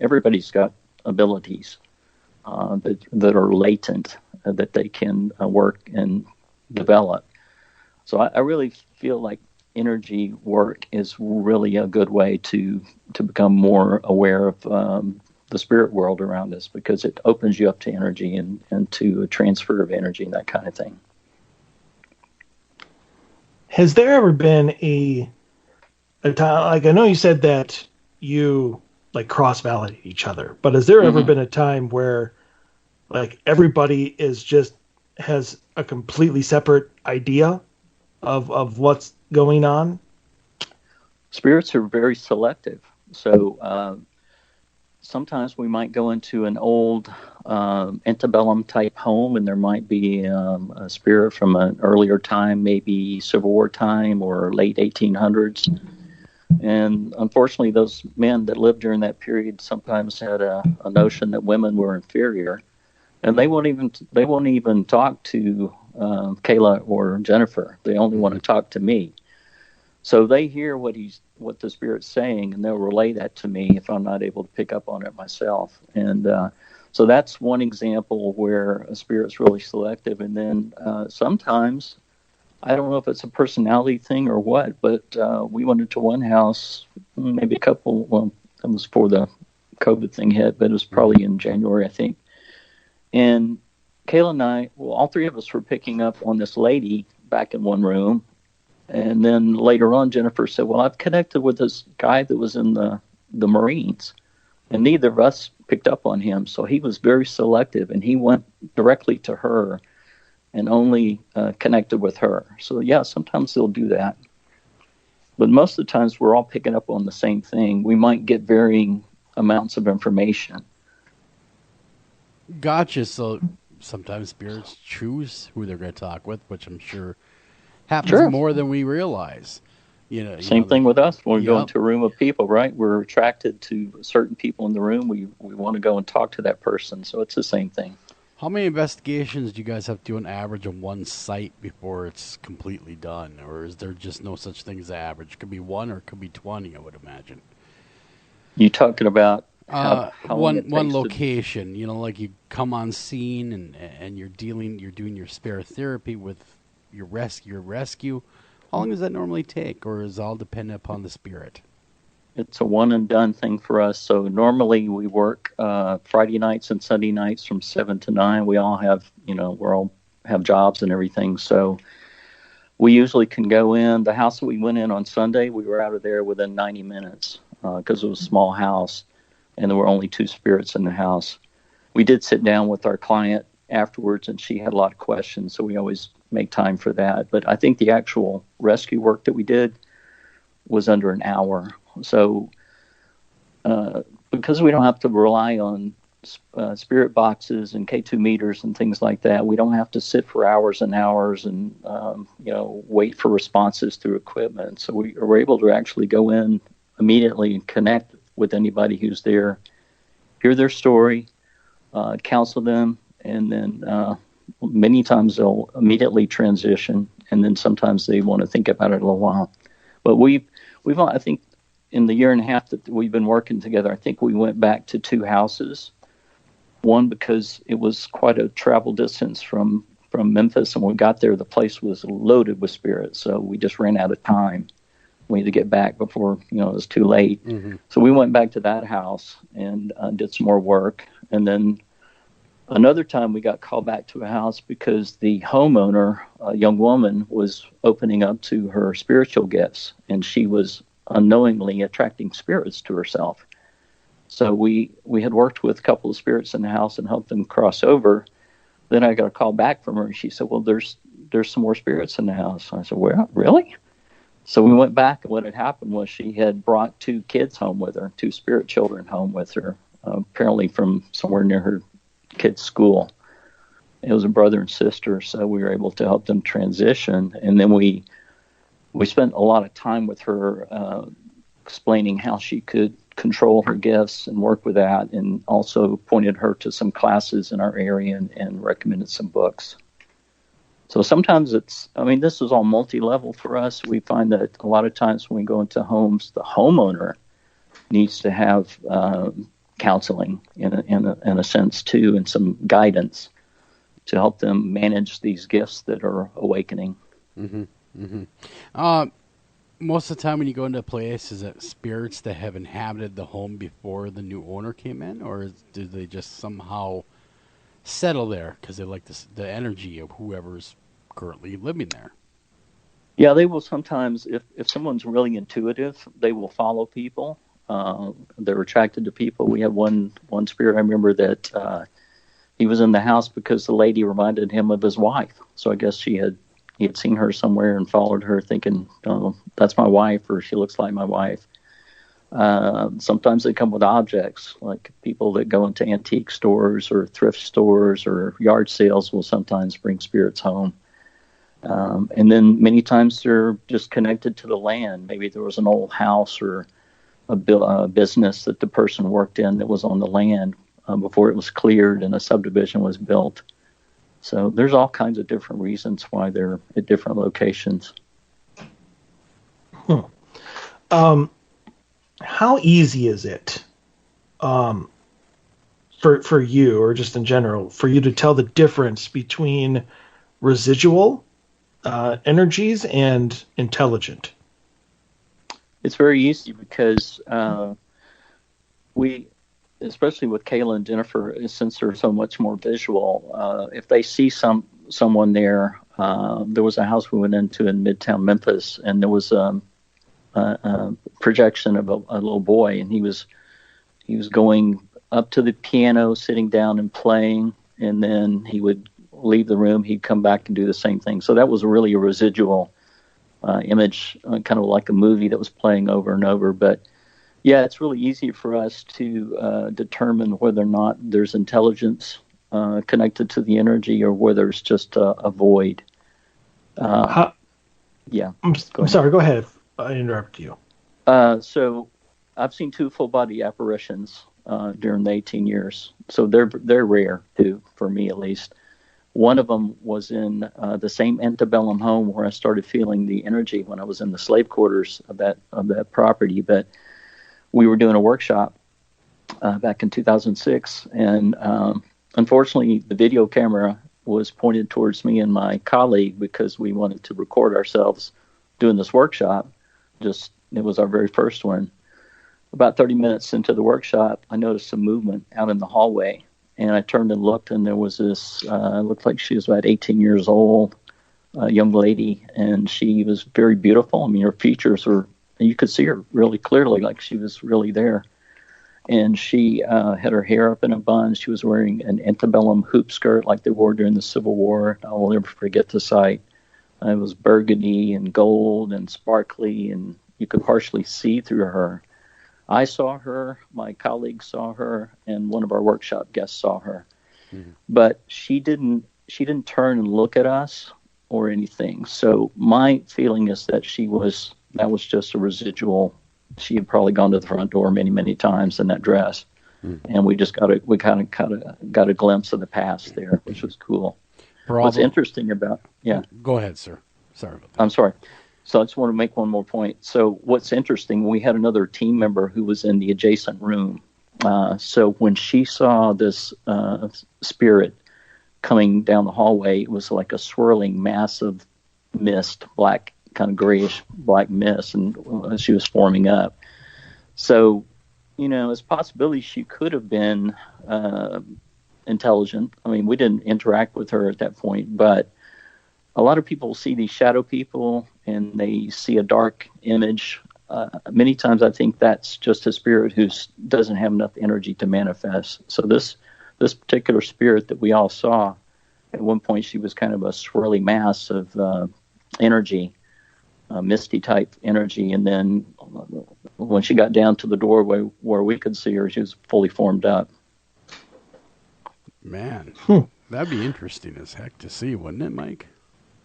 everybody's got abilities that are latent, that they can work and develop. So I really feel like energy work is really a good way to become more aware of the spirit world around us, because it opens you up to energy and to a transfer of energy and that kind of thing. Has there ever been a time, like I know you said that you like cross-validate each other, but has there ever been a time where like everybody has a completely separate idea of what's going on? Spirits are very selective. So sometimes we might go into an old antebellum type home, and there might be a spirit from an earlier time, maybe Civil War time or late 1800s. And unfortunately, those men that lived during that period sometimes had a notion that women were inferior, and they won't even talk to Kayla or Jennifer. They only want to talk to me. So they hear what the spirit's saying, and they'll relay that to me if I'm not able to pick up on it myself. And so that's one example where a spirit's really selective. And then sometimes, I don't know if it's a personality thing or what, but we went into one house, maybe that was before the COVID thing hit, but it was probably in January, I think. And Kayla and I, all three of us were picking up on this lady back in one room. And then later on, Jennifer said, well, I've connected with this guy that was in the Marines. And neither of us picked up on him. So he was very selective, and he went directly to her and only connected with her. So, yeah, sometimes they'll do that. But most of the times we're all picking up on the same thing. We might get varying amounts of information. Gotcha. So sometimes spirits choose who they're going to talk with, which I'm sure happens more than we realize. Same thing with us when we go into a room of people, right? We're attracted to certain people in the room. We want to go and talk to that person. So it's the same thing. How many investigations do you guys have to do on average on one site before it's completely done? Or is there just no such thing as average? It could be 1 or it could be 20, I would imagine. You talking about how one location? You know, like you come on scene and you're doing your spare therapy with your rescue. How long does that normally take, or is it all dependent upon the spirit? It's a one and done thing for us. So normally we work Friday nights and Sunday nights from 7 to 9. We all have, have jobs and everything. So we usually can go in. The house that we went in on Sunday, we were out of there within 90 minutes because it was a small house and there were only 2 spirits in the house. We did sit down with our client afterwards and she had a lot of questions. So we always make time for that. But I think the actual rescue work that we did was under an hour. So because we don't have to rely on spirit boxes and K2 meters and things like that, we don't have to sit for hours and hours and wait for responses through equipment. So we are able to actually go in immediately and connect with anybody who's there, hear their story, counsel them, and then many times they'll immediately transition, and then sometimes they want to think about it a little while. But we've I think in the year and a half that we've been working together, I think we went back to 2 houses. One, because it was quite a travel distance from Memphis, and when we got there, the place was loaded with spirits, so we just ran out of time. We had to get back before it was too late. Mm-hmm. So we went back to that house and did some more work. And then another time we got called back to a house because the homeowner, a young woman, was opening up to her spiritual gifts, and she was unknowingly attracting spirits to herself. So we had worked with a couple of spirits in the house and helped them cross over. Then I got a call back from her, and she said, well, there's some more spirits in the house. I said, well, really? So we went back, and what had happened was she had brought 2 kids home with her, 2 spirit children home with her, apparently from somewhere near her kids' school. It was a brother and sister, so we were able to help them transition. And then we spent a lot of time with her explaining how she could control her gifts and work with that, and also pointed her to some classes in our area and recommended some books. So sometimes this is all multi-level for us. We find that a lot of times when we go into homes, the homeowner needs to have counseling in a sense too, and some guidance to help them manage these gifts that are awakening. Mm-hmm. Mm-hmm. Most of the time when you go into a place, is it spirits that have inhabited the home before the new owner came in, or do they just somehow settle there because they like the energy of whoever's currently living there? Yeah, they will sometimes, if someone's really intuitive, they will follow people. They're attracted to people. We had one spirit, I remember that he was in the house because the lady reminded him of his wife. So I guess he had seen her somewhere and followed her thinking, oh, that's my wife, or she looks like my wife. Sometimes they come with objects, like people that go into antique stores or thrift stores or yard sales will sometimes bring spirits home. And then many times they're just connected to the land. Maybe there was an old house or a business that the person worked in that was on the land before it was cleared and a subdivision was built. So there's all kinds of different reasons why they're at different locations. How easy is it for you, or just in general, for you to tell the difference between residual energies and intelligent? It's very easy because we, especially with Kayla and Jennifer, since they're so much more visual, if they see someone there, there was a house we went into in Midtown Memphis, and there was a projection of a little boy, and he was going up to the piano, sitting down and playing, and then he would leave the room, he'd come back and do the same thing. So that was really a residual image, kind of like a movie that was playing over and over. But yeah, it's really easy for us to determine whether or not there's intelligence connected to the energy or whether it's just a void. Yeah. I'm sorry, go ahead if I interrupt you. So I've seen 2 full body apparitions during the 18 years. So they're rare too, for me at least. One of them was in the same antebellum home where I started feeling the energy when I was in the slave quarters of that property. But we were doing a workshop back in 2006, and unfortunately, the video camera was pointed towards me and my colleague because we wanted to record ourselves doing this workshop. It was our very first one. About 30 minutes into the workshop, I noticed some movement out in the hallway. And I turned and looked, and there was this, looked like she was about 18 years old, a young lady, and she was very beautiful. I mean, her features were, you could see her really clearly, like she was really there. And she had her hair up in a bun. She was wearing an antebellum hoop skirt like they wore during the Civil War. I will never forget the sight. It was burgundy and gold and sparkly, and you could partially see through her. I saw her, my colleague saw her, and one of our workshop guests saw her. Mm-hmm. But she didn't turn and look at us or anything. So my feeling is that that was just a residual. She had probably gone to the front door many, many times in that dress. Mm-hmm. And we kind of got a glimpse of the past there, which was cool. What's interesting about, Go ahead, sir. Sorry about that. I'm sorry. So I just want to make one more point. So what's interesting, we had another team member who was in the adjacent room. So when she saw this spirit coming down the hallway, it was like a swirling mass of mist, black, kind of grayish black mist, and she was forming up. So, it's a possibility she could have been intelligent. I mean, we didn't interact with her at that point, but a lot of people see these shadow people and they see a dark image. Many times I think that's just a spirit who doesn't have enough energy to manifest. So this particular spirit that we all saw, at one point she was kind of a swirly mass of energy, misty type energy. And then when she got down to the doorway where we could see her, she was fully formed up. Man, that'd be interesting as heck to see, wouldn't it, Mike?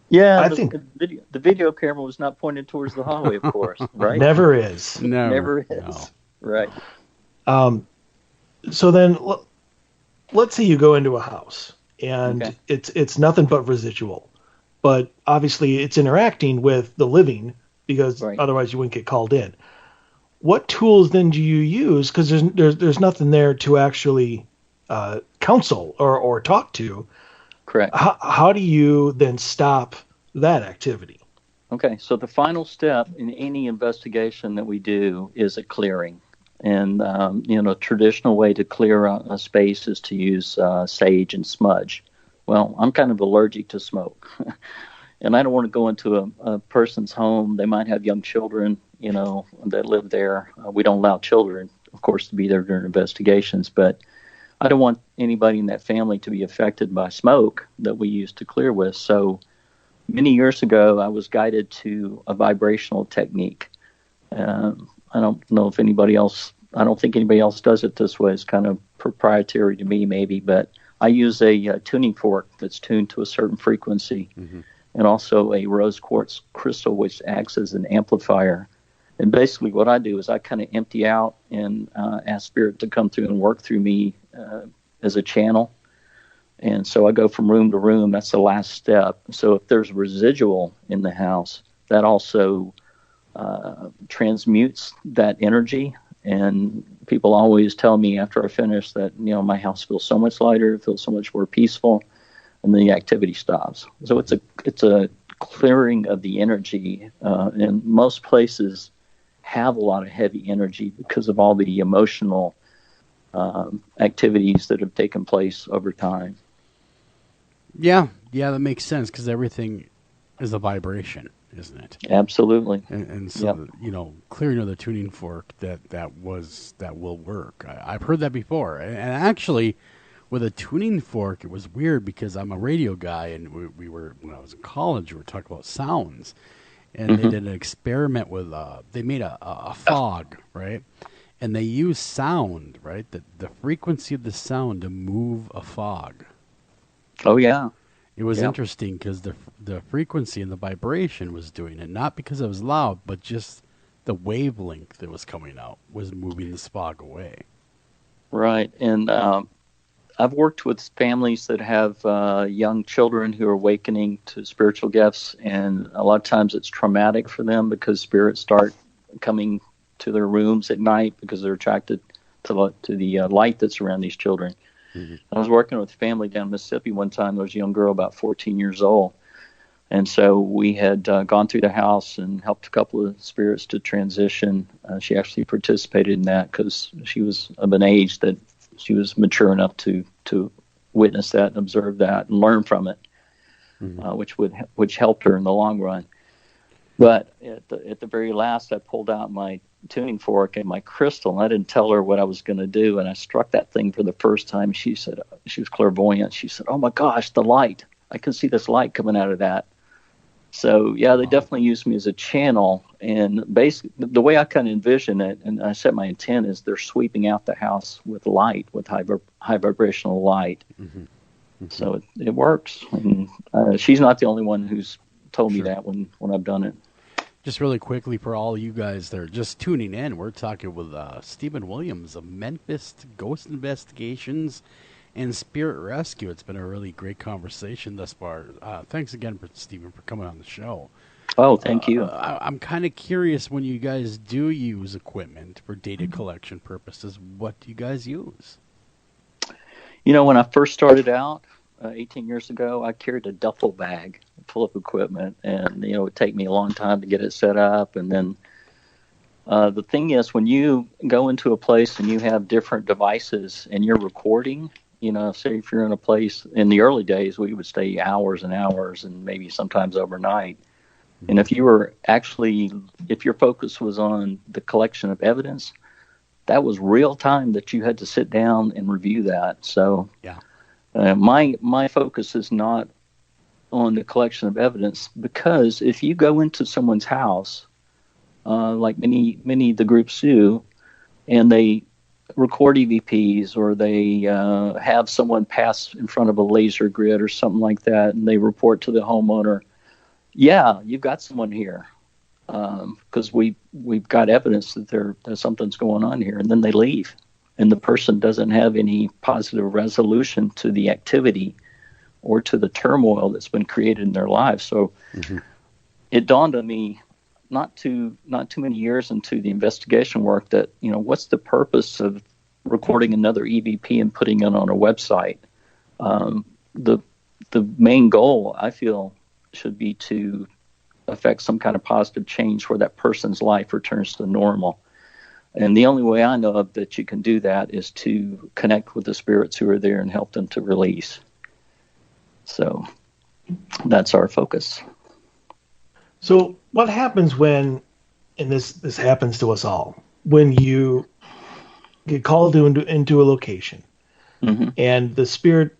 Yeah, I think the video camera was not pointed towards the hallway, of course, right? Never is. Never is. No. Right. So then, let's say you go into a house and it's nothing but residual, but obviously it's interacting with the living because otherwise you wouldn't get called in. What tools then do you use? Because there's nothing there to actually counsel or talk to. Correct. How do you then stop that activity? Okay, so the final step in any investigation that we do is a clearing. And, a traditional way to clear a space is to use sage and smudge. Well, I'm kind of allergic to smoke. And I don't want to go into a person's home. They might have young children, that live there. We don't allow children, of course, to be there during investigations, but I don't want anybody in that family to be affected by smoke that we used to clear with. So many years ago, I was guided to a vibrational technique. I don't know if anybody else, I don't think anybody else does it this way. It's kind of proprietary to me maybe, but I use a tuning fork that's tuned to a certain frequency, and also a rose quartz crystal, which acts as an amplifier. And basically what I do is I kind of empty out and ask spirit to come through and work through me as a channel. And so I go from room to room. That's the last step. So if there's residual in the house, that also transmutes that energy. And people always tell me after I finish that, my house feels so much lighter, it feels so much more peaceful, and then the activity stops. So it's a clearing of the energy. And most places have a lot of heavy energy because of all the emotional activities that have taken place over time. Yeah, that makes sense because everything is a vibration, isn't it? Absolutely. And so, clearing of the tuning fork that will work. I've heard that before, and actually, with a tuning fork, it was weird because I'm a radio guy, and we were when I was in college, we were talking about sounds. And they did an experiment with, they made a fog, right? And they used sound, right? The frequency of the sound to move a fog. Oh, yeah. It was interesting because the frequency and the vibration was doing it, not because it was loud, but just the wavelength that was coming out was moving the fog away. Right. And I've worked with families that have young children who are awakening to spiritual gifts, and a lot of times it's traumatic for them because spirits start coming to their rooms at night because they're attracted to the light that's around these children. Mm-hmm. I was working with a family down in Mississippi one time. There was a young girl about 14 years old. And so we had gone through the house and helped a couple of spirits to transition. She actually participated in that because she was of an age that she was mature enough to witness that and observe that and learn from it, mm-hmm. which helped her in the long run. But at the very last, I pulled out my tuning fork and my crystal, and I didn't tell her what I was going to do. And I struck that thing for the first time. She said, she was clairvoyant. She said, "Oh my gosh, the light! I can see this light coming out of that." So yeah, they definitely used me as a channel. And basically, the way I kind of envision it, and I set my intent, is they're sweeping out the house with light, with high vibrational light. Mm-hmm. Mm-hmm. So it works. And she's not the only one who's told me that when I've done it. Just really quickly for all you guys that are just tuning in, we're talking with Stephen Williams of Memphis Ghost Investigations and Spirit Rescue. It's been a really great conversation thus far. Thanks again, Stephen, for coming on the show. Oh, thank you. I'm kind of curious, when you guys do use equipment for data collection purposes, what do you guys use? You know, when I first started out 18 years ago, I carried a duffel bag full of equipment, and it would take me a long time to get it set up. And then the thing is, when you go into a place and you have different devices and you're recording, say if you're in a place, in the early days, we would stay hours and hours and maybe sometimes overnight. And if your focus was on the collection of evidence, that was real time that you had to sit down and review that. So yeah. My focus is not on the collection of evidence, because if you go into someone's house, like many of the groups do, and they record EVPs, or they have someone pass in front of a laser grid or something like that, and they report to the homeowner, yeah, you've got someone here, because we've got evidence that something's going on here, and then they leave, and the person doesn't have any positive resolution to the activity or to the turmoil that's been created in their lives. So it dawned on me not too many years into the investigation work that, what's the purpose of recording another EVP and putting it on a website? The main goal, I feel, should be to affect some kind of positive change where that person's life returns to normal. And the only way I know of that you can do that is to connect with the spirits who are there and help them to release. So that's our focus. So what happens when, and this happens to us all, when you get called into a location, and the spirit,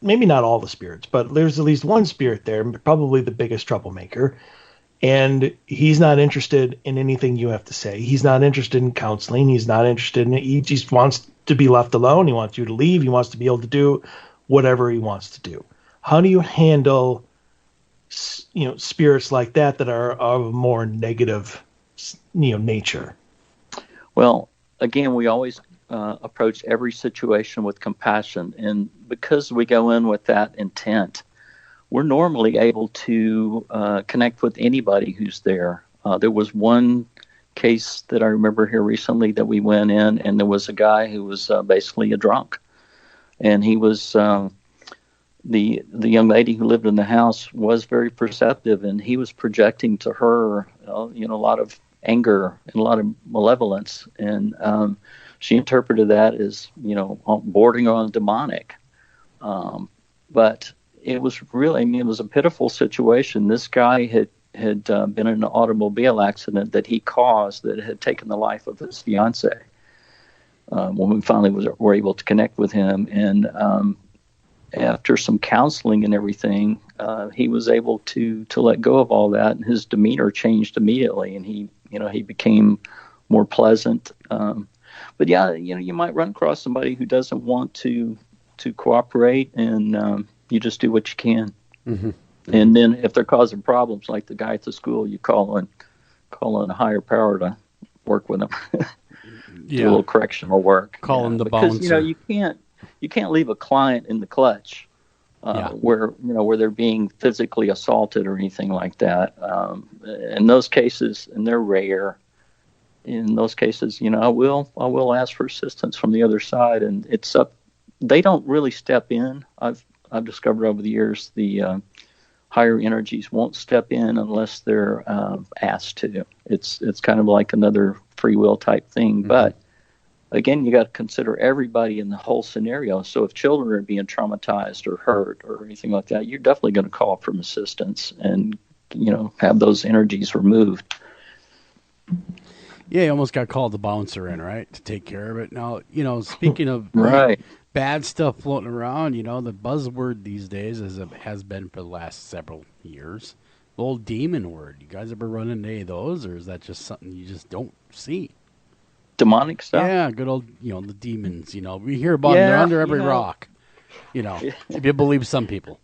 maybe not all the spirits, but there's at least one spirit there, probably the biggest troublemaker, and he's not interested in anything you have to say. He's not interested in counseling. He's not interested in it. He just wants to be left alone. He wants you to leave. He wants to be able to do whatever he wants to do. How do you handle, spirits like that are of a more negative, nature? Well, again, we always approach every situation with compassion, and because we go in with that intent, we're normally able to connect with anybody who's there. There was one case that I remember here recently that we went in, and there was a guy who was basically a drunk, and he was the young lady who lived in the house was very perceptive, and he was projecting to her, a lot of anger and a lot of malevolence, and she interpreted that as, bordering on demonic. But it was really, it was a pitiful situation. This guy had been in an automobile accident that he caused that had taken the life of his fiancée. When we finally were able to connect with him, and after some counseling and everything, he was able to let go of all that, and his demeanor changed immediately, and he became more pleasant. But yeah, you might run across somebody who doesn't want to cooperate, and you just do what you can. And then if they're causing problems, like the guy at the school, you call on a higher power to work with them. do a little correctional work. Call him the because, bouncer. You can't leave a client in the clutch where they're being physically assaulted or anything like that. In those cases, and they're rare. In those cases, I will ask for assistance from the other side, and it's up. They don't really step in. I've discovered over the years the higher energies won't step in unless they're asked to. It's kind of like another free will type thing. But again, you got to consider everybody in the whole scenario. So if children are being traumatized or hurt or anything like that, you're definitely going to call for assistance and have those energies removed. Yeah, you almost got called the bouncer in, right, to take care of it. Now, speaking of bad stuff floating around, the buzzword these days has been for the last several years, the old demon word. You guys ever run into any of those, or is that just something you just don't see? Demonic stuff? Yeah, good old, the demons, we hear about them. They're under every rock, if you believe some people.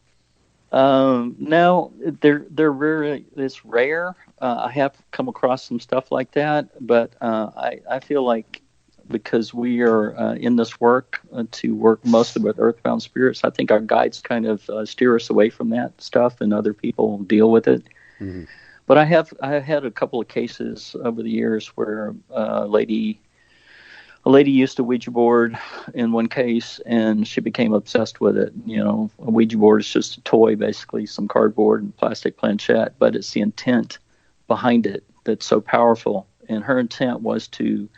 No, they're rare. It's rare. I have come across some stuff like that, but I feel like because we are in this work to work mostly with earthbound spirits, I think our guides kind of steer us away from that stuff, and other people deal with it. Mm-hmm. But I have had a couple of cases over the years where a lady used a Ouija board in one case, and she became obsessed with it. A Ouija board is just a toy, basically, some cardboard and plastic planchette, but it's the intent behind it that's so powerful. And her intent was to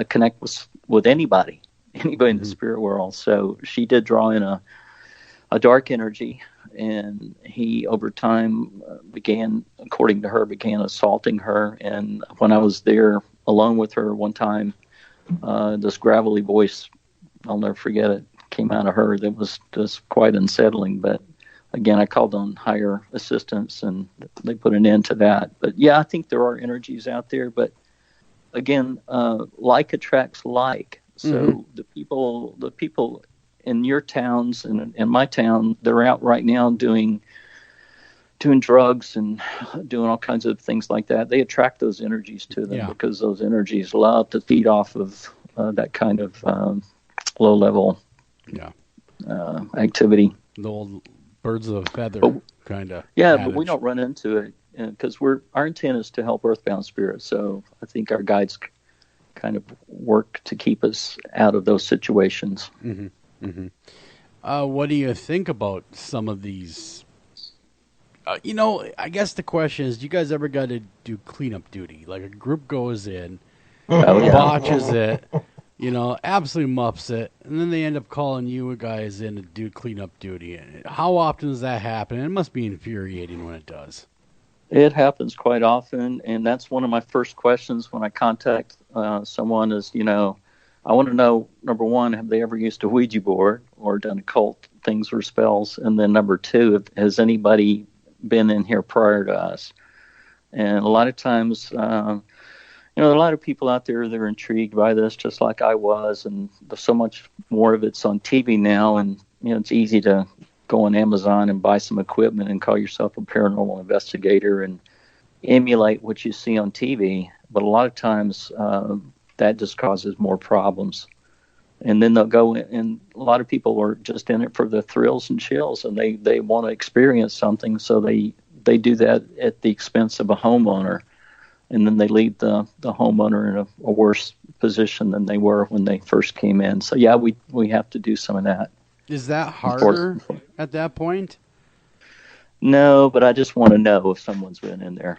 connect with anybody in the spirit world. So she did draw in a dark energy, and he, over time, began assaulting her. And when I was there alone with her one time, this gravelly voice, I'll never forget it, came out of her that was just quite unsettling. But again, I called on higher assistance, and they put an end to that. But yeah, I think there are energies out there. But again, like attracts like. So the people in your towns and in my town, they're out right now doing drugs and doing all kinds of things like that. They attract those energies to them because those energies love to feed off of that kind of low-level activity. The old birds of a feather kind of. Yeah, adage. But we don't run into it because our intent is to help earthbound spirits. So I think our guides kind of work to keep us out of those situations. Mm-hmm. Mm-hmm. What do you think about some of these? I guess the question is, do you guys ever got to do cleanup duty? Like a group goes in, botches it, absolutely muffs it, and then they end up calling you guys in to do cleanup duty. How often does that happen? It must be infuriating when it does. It happens quite often, and that's one of my first questions when I contact someone is, I want to know, number one, have they ever used a Ouija board or done occult things or spells? And then number two, has anybody been in here prior to us? And a lot of times, there are a lot of people out there that are intrigued by this, just like I was, and there's so much more of it's on TV now, and it's easy to go on Amazon and buy some equipment and call yourself a paranormal investigator and emulate what you see on TV. But a lot of times that just causes more problems. And then they'll go in, and a lot of people are just in it for the thrills and chills, and they want to experience something, so they do that at the expense of a homeowner, and then they leave the homeowner in a worse position than they were when they first came in. So yeah, we have to do some of that. Is that harder at that point? No, but I just want to know if someone's been in there.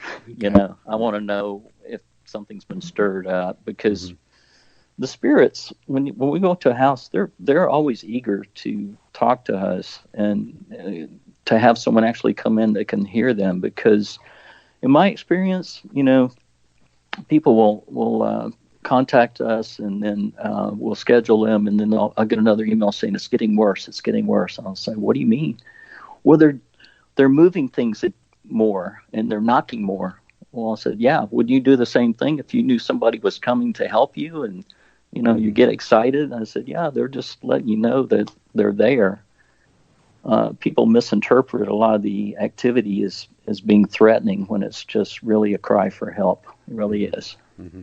I want to know if something's been stirred up, because the spirits, when we go to a house, they're always eager to talk to us and to have someone actually come in that can hear them. Because in my experience, people will contact us, and then we'll schedule them, and then I'll get another email saying it's getting worse. And I'll say, what do you mean? Well, they're moving things more, and they're knocking more. Well, I said, yeah, would you do the same thing if you knew somebody was coming to help you and, you get excited? And I said, yeah, they're just letting you know that they're there. People misinterpret a lot of the activity as being threatening when it's just really a cry for help. It really is. Mm-hmm.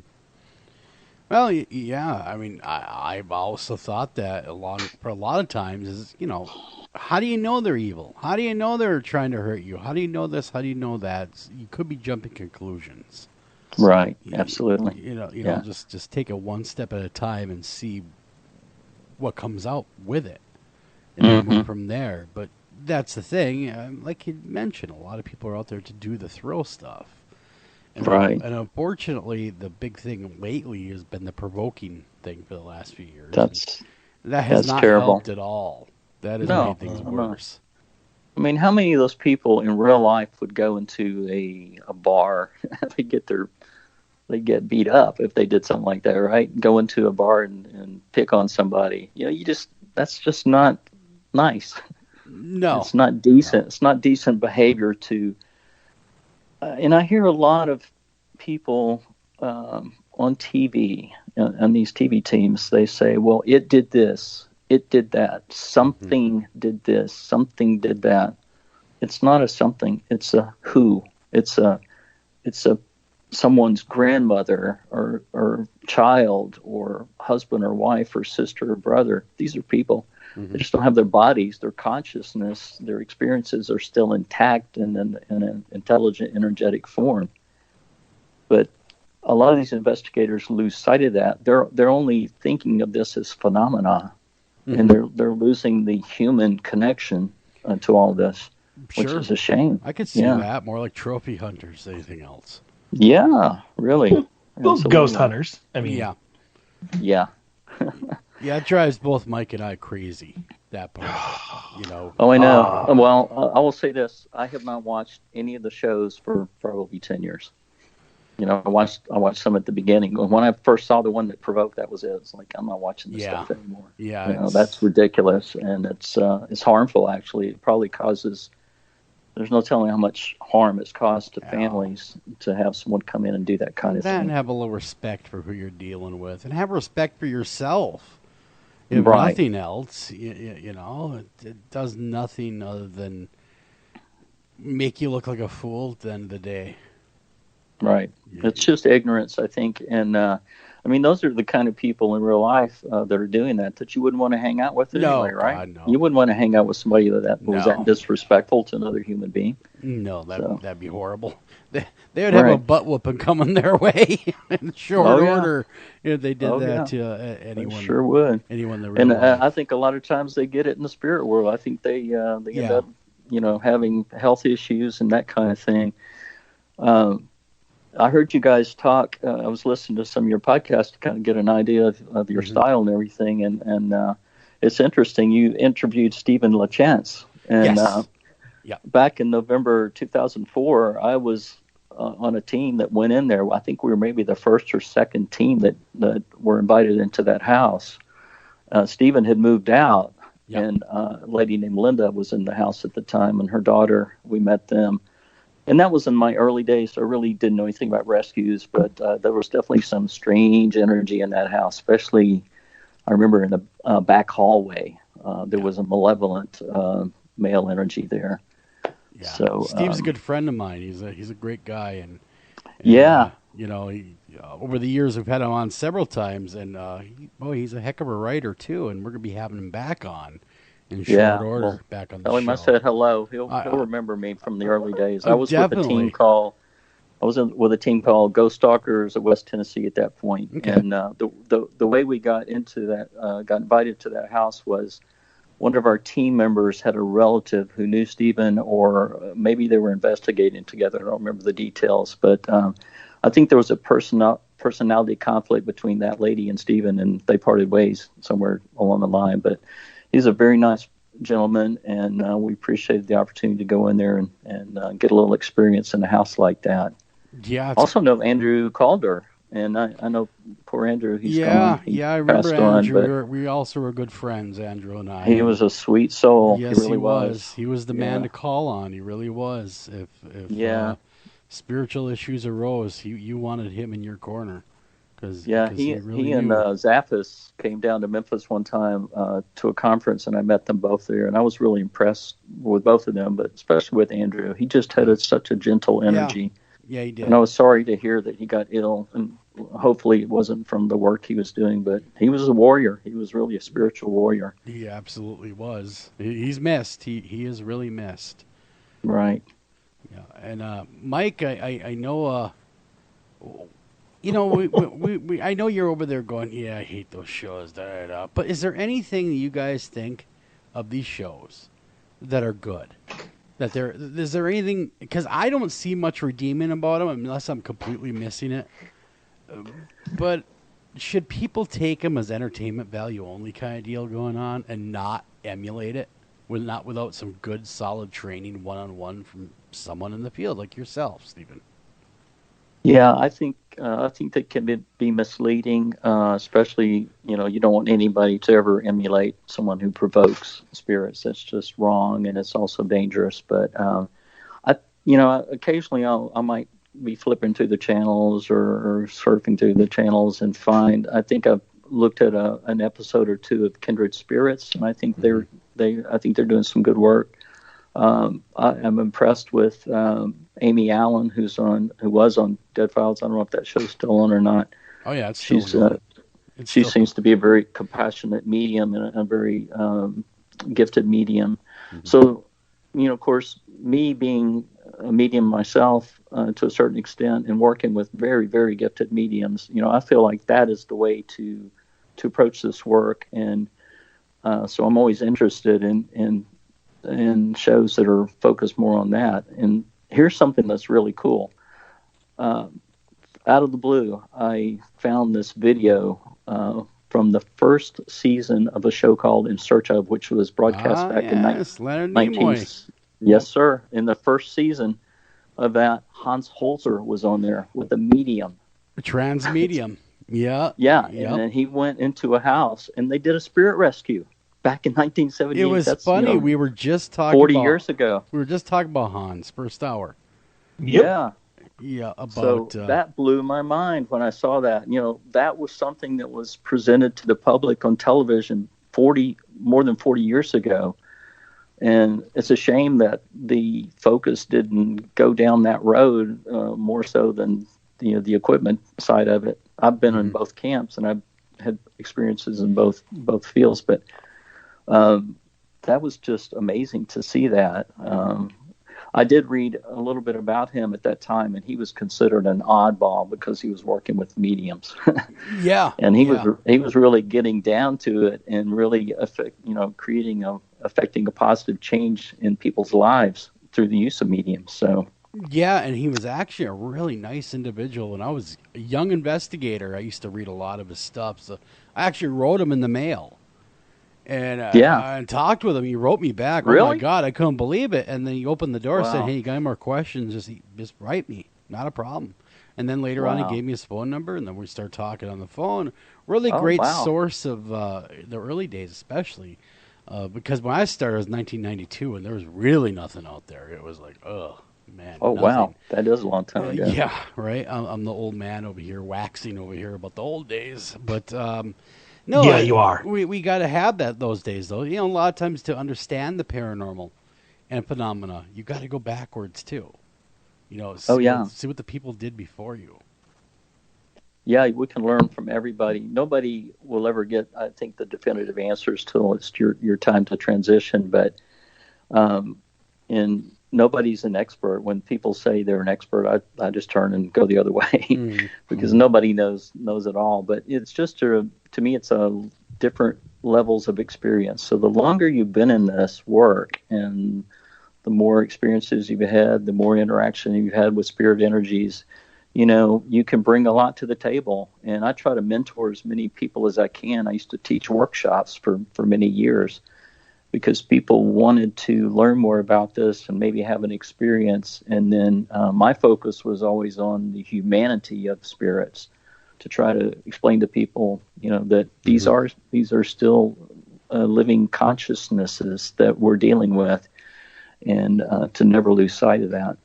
Well, yeah. I mean, I've also thought that for a lot of times is, how do you know they're evil? How do you know they're trying to hurt you? How do you know this? How do you know that? You could be jumping conclusions. Right. Absolutely. Just take it one step at a time and see what comes out with it, and then move from there. But that's the thing. Like you mentioned, a lot of people are out there to do the thrill stuff. And, right. And unfortunately, the big thing lately has been the provoking thing for the last few years. That has not terrible. helped at all. That has made things worse. I mean, how many of those people in real life would go into a bar? They get beat up if they did something like that, right? Go into a bar and pick on somebody. That's just not nice. No, it's not decent. It's not decent behavior to. And I hear a lot of people on TV, on these TV teams, they say, well, it did this, it did that, something did this, something did that. It's not a something, it's a who. It's a someone's grandmother or child or husband or wife or sister or brother. These are people. They just don't have their bodies, their consciousness, their experiences are still intact and in an intelligent, energetic form. But a lot of these investigators lose sight of that. They're only thinking of this as phenomena, and they're losing the human connection to all this, which is a shame. I could see that more like trophy hunters than anything else. Yeah, really. Ghost hunters. I mean, yeah. Yeah, it drives both Mike and I crazy, that part, Oh, I know. Well, I will say this. I have not watched any of the shows for probably 10 years. I watched some at the beginning. When I first saw the one that provoked, that was it. It's like, I'm not watching this stuff anymore. Yeah. That's ridiculous, and it's harmful, actually. It probably causes... There's no telling how much harm it's caused to families to have someone come in and do that kind of thing. And have a little respect for who you're dealing with, and have respect for yourself. If Right. nothing else, it does nothing other than make you look like a fool at the end of the day. Right. It's just ignorance, I think. And, those are the kind of people in real life that are doing that you wouldn't want to hang out with anyway, right? God, no. You wouldn't want to hang out with somebody that was that disrespectful to another human being. No, that'd be horrible. They would have a butt whooping coming their way in short order if they did that to anyone. They sure would. Anyone that and I think a lot of times they get it in the spirit world. I think they end up, having health issues and that kind of thing. I heard you guys talk. I was listening to some of your podcasts to kind of get an idea of your style and everything. And it's interesting. You interviewed Stephen LaChance. And back in November 2004, I was on a team that went in there. I think we were maybe the first or second team that were invited into that house. Stephen had moved out, and a lady named Linda was in the house at the time, and her daughter, we met them. And that was in my early days, so I really didn't know anything about rescues, but there was definitely some strange energy in that house, especially, I remember in the back hallway, there was a malevolent male energy there. Yeah. So Steve's a good friend of mine. He's a great guy, and over the years we've had him on several times, and he's a heck of a writer too, and we're gonna be having him back on in short order. Back on the show. Tell him I said hello. He'll remember me from the early days. I was with a team called Ghost Stalkers of West Tennessee at that point, and the way we got into that, got invited to that house was. One of our team members had a relative who knew Stephen, or maybe they were investigating together. I don't remember the details, but I think there was a personality conflict between that lady and Stephen, and they parted ways somewhere along the line. But he's a very nice gentleman, and we appreciated the opportunity to go in there and get a little experience in a house like that. Yeah. Also know Andrew Calder. And I know poor Andrew, he's gone. I remember Andrew. We also were good friends, Andrew and I. He was a sweet soul. Yes, he really was. He was the man to call on. He really was. If spiritual issues arose, you wanted him in your corner. He and Zaphis came down to Memphis one time to a conference, and I met them both there. And I was really impressed with both of them, but especially with Andrew. He just had such a gentle energy. Yeah, he did. And I was sorry to hear that he got ill, and hopefully it wasn't from the work he was doing, but he was a warrior. He was really a spiritual warrior. He absolutely was. He's missed. He is really missed. Right. Yeah. And Mike, I know, we I know you're over there going, yeah, I hate those shows, but is there anything that you guys think of these shows that are good? Is there anything, because I don't see much redeeming about them unless I'm completely missing it. But should people take them as entertainment value only kind of deal going on and not emulate it, without some good solid training one-on-one from someone in the field like yourself, Stephen? Yeah, I think that can be misleading, especially, you don't want anybody to ever emulate someone who provokes spirits. That's just wrong, and it's also dangerous. But occasionally I might be flipping through the channels or surfing through the channels and I think I've looked at an episode or two of Kindred Spirits, and I think they're doing some good work. I'm impressed with Amy Allen, who was on Dead Files. I don't know if that show's still on or not. Oh yeah, she seems to be a very compassionate medium and a very gifted medium. Mm-hmm. So, of course, me being a medium myself to a certain extent and working with very, very gifted mediums, I feel like that is the way to approach this work. And so I'm always interested in shows that are focused more on that. And here's something that's really cool. Out of the blue, I found this video from the first season of a show called In Search Of, which was broadcast back in 19... Yes, sir. In the first season of that, Hans Holzer was on there with a medium. A trans medium. Yeah. Yeah, yep. And then he went into a house, and they did a spirit rescue. Back in 1978. It was funny. We were just talking 40 years ago. We were just talking about Hans, first hour. Yep. Yeah. Yeah. So that blew my mind when I saw that. That was something that was presented to the public on television more than 40 years ago. And it's a shame that the focus didn't go down that road more so than the equipment side of it. I've been in both camps, and I've had experiences in both fields, but that was just amazing to see that. I did read a little bit about him at that time, and he was considered an oddball because he was working with mediums. Yeah, and he was really getting down to it and really affecting a positive change in people's lives through the use of mediums. So. Yeah, and he was actually a really nice individual. When I was a young investigator, I used to read a lot of his stuff. So I actually wrote him in the mail. And I talked with him. He wrote me back. Really? Oh, my God, I couldn't believe it. And then he opened the door and said, hey, you got any more questions? Just write me. Not a problem. And then later on, he gave me his phone number, and then we started talking on the phone. Really great source of the early days, especially. Because when I started, it was 1992, and there was really nothing out there. It was like, oh, man. Oh, nothing. Wow. That is a long time ago. Yeah, right? I'm the old man over here, waxing over here about the old days. But... no, yeah, you are. We got to have those days, though. A lot of times to understand the paranormal and phenomena, you got to go backwards too. See what the people did before you. Yeah, we can learn from everybody. Nobody will ever get, I think, the definitive answers till it's your time to transition. But nobody's an expert. When people say they're an expert, I just turn and go the other way because nobody knows it all. But it's just to me, it's different levels of experience. So the longer you've been in this work and the more experiences you've had, the more interaction you've had with spirit energies, you can bring a lot to the table. And I try to mentor as many people as I can. I used to teach workshops for many years because people wanted to learn more about this and maybe have an experience. And then my focus was always on the humanity of spirits, to try to explain to people, that these are still living consciousnesses that we're dealing with, and to never lose sight of that.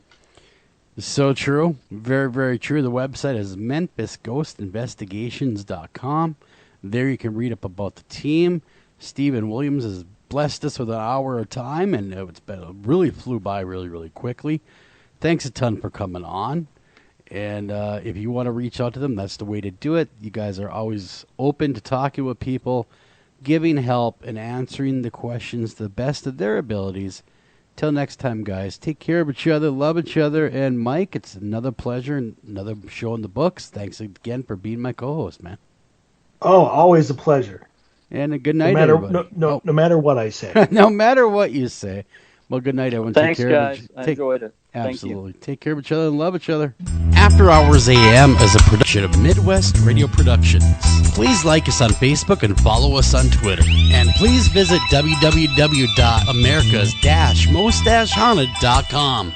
So true. Very, very true. The website is memphisghostinvestigations.com. There you can read up about the team. Stephen Williams has blessed us with an hour of time, and it really flew by really, really quickly. Thanks a ton for coming on. And if you want to reach out to them, that's the way to do it. You guys are always open to talking with people, giving help, and answering the questions to the best of their abilities. Till next time, guys, take care of each other, love each other, and Mike, it's another pleasure and another show in the books. Thanks again for being my co-host, man. Oh, always a pleasure. And a good night, everybody. No matter what I say. No matter what you say. Well, good night, everyone. Thanks, take care guys. I enjoyed it. Absolutely. Take care of each other and love each other. After Hours AM is a production of Midwest Radio Productions. Please like us on Facebook and follow us on Twitter. And please visit www.americas-most-haunted.com.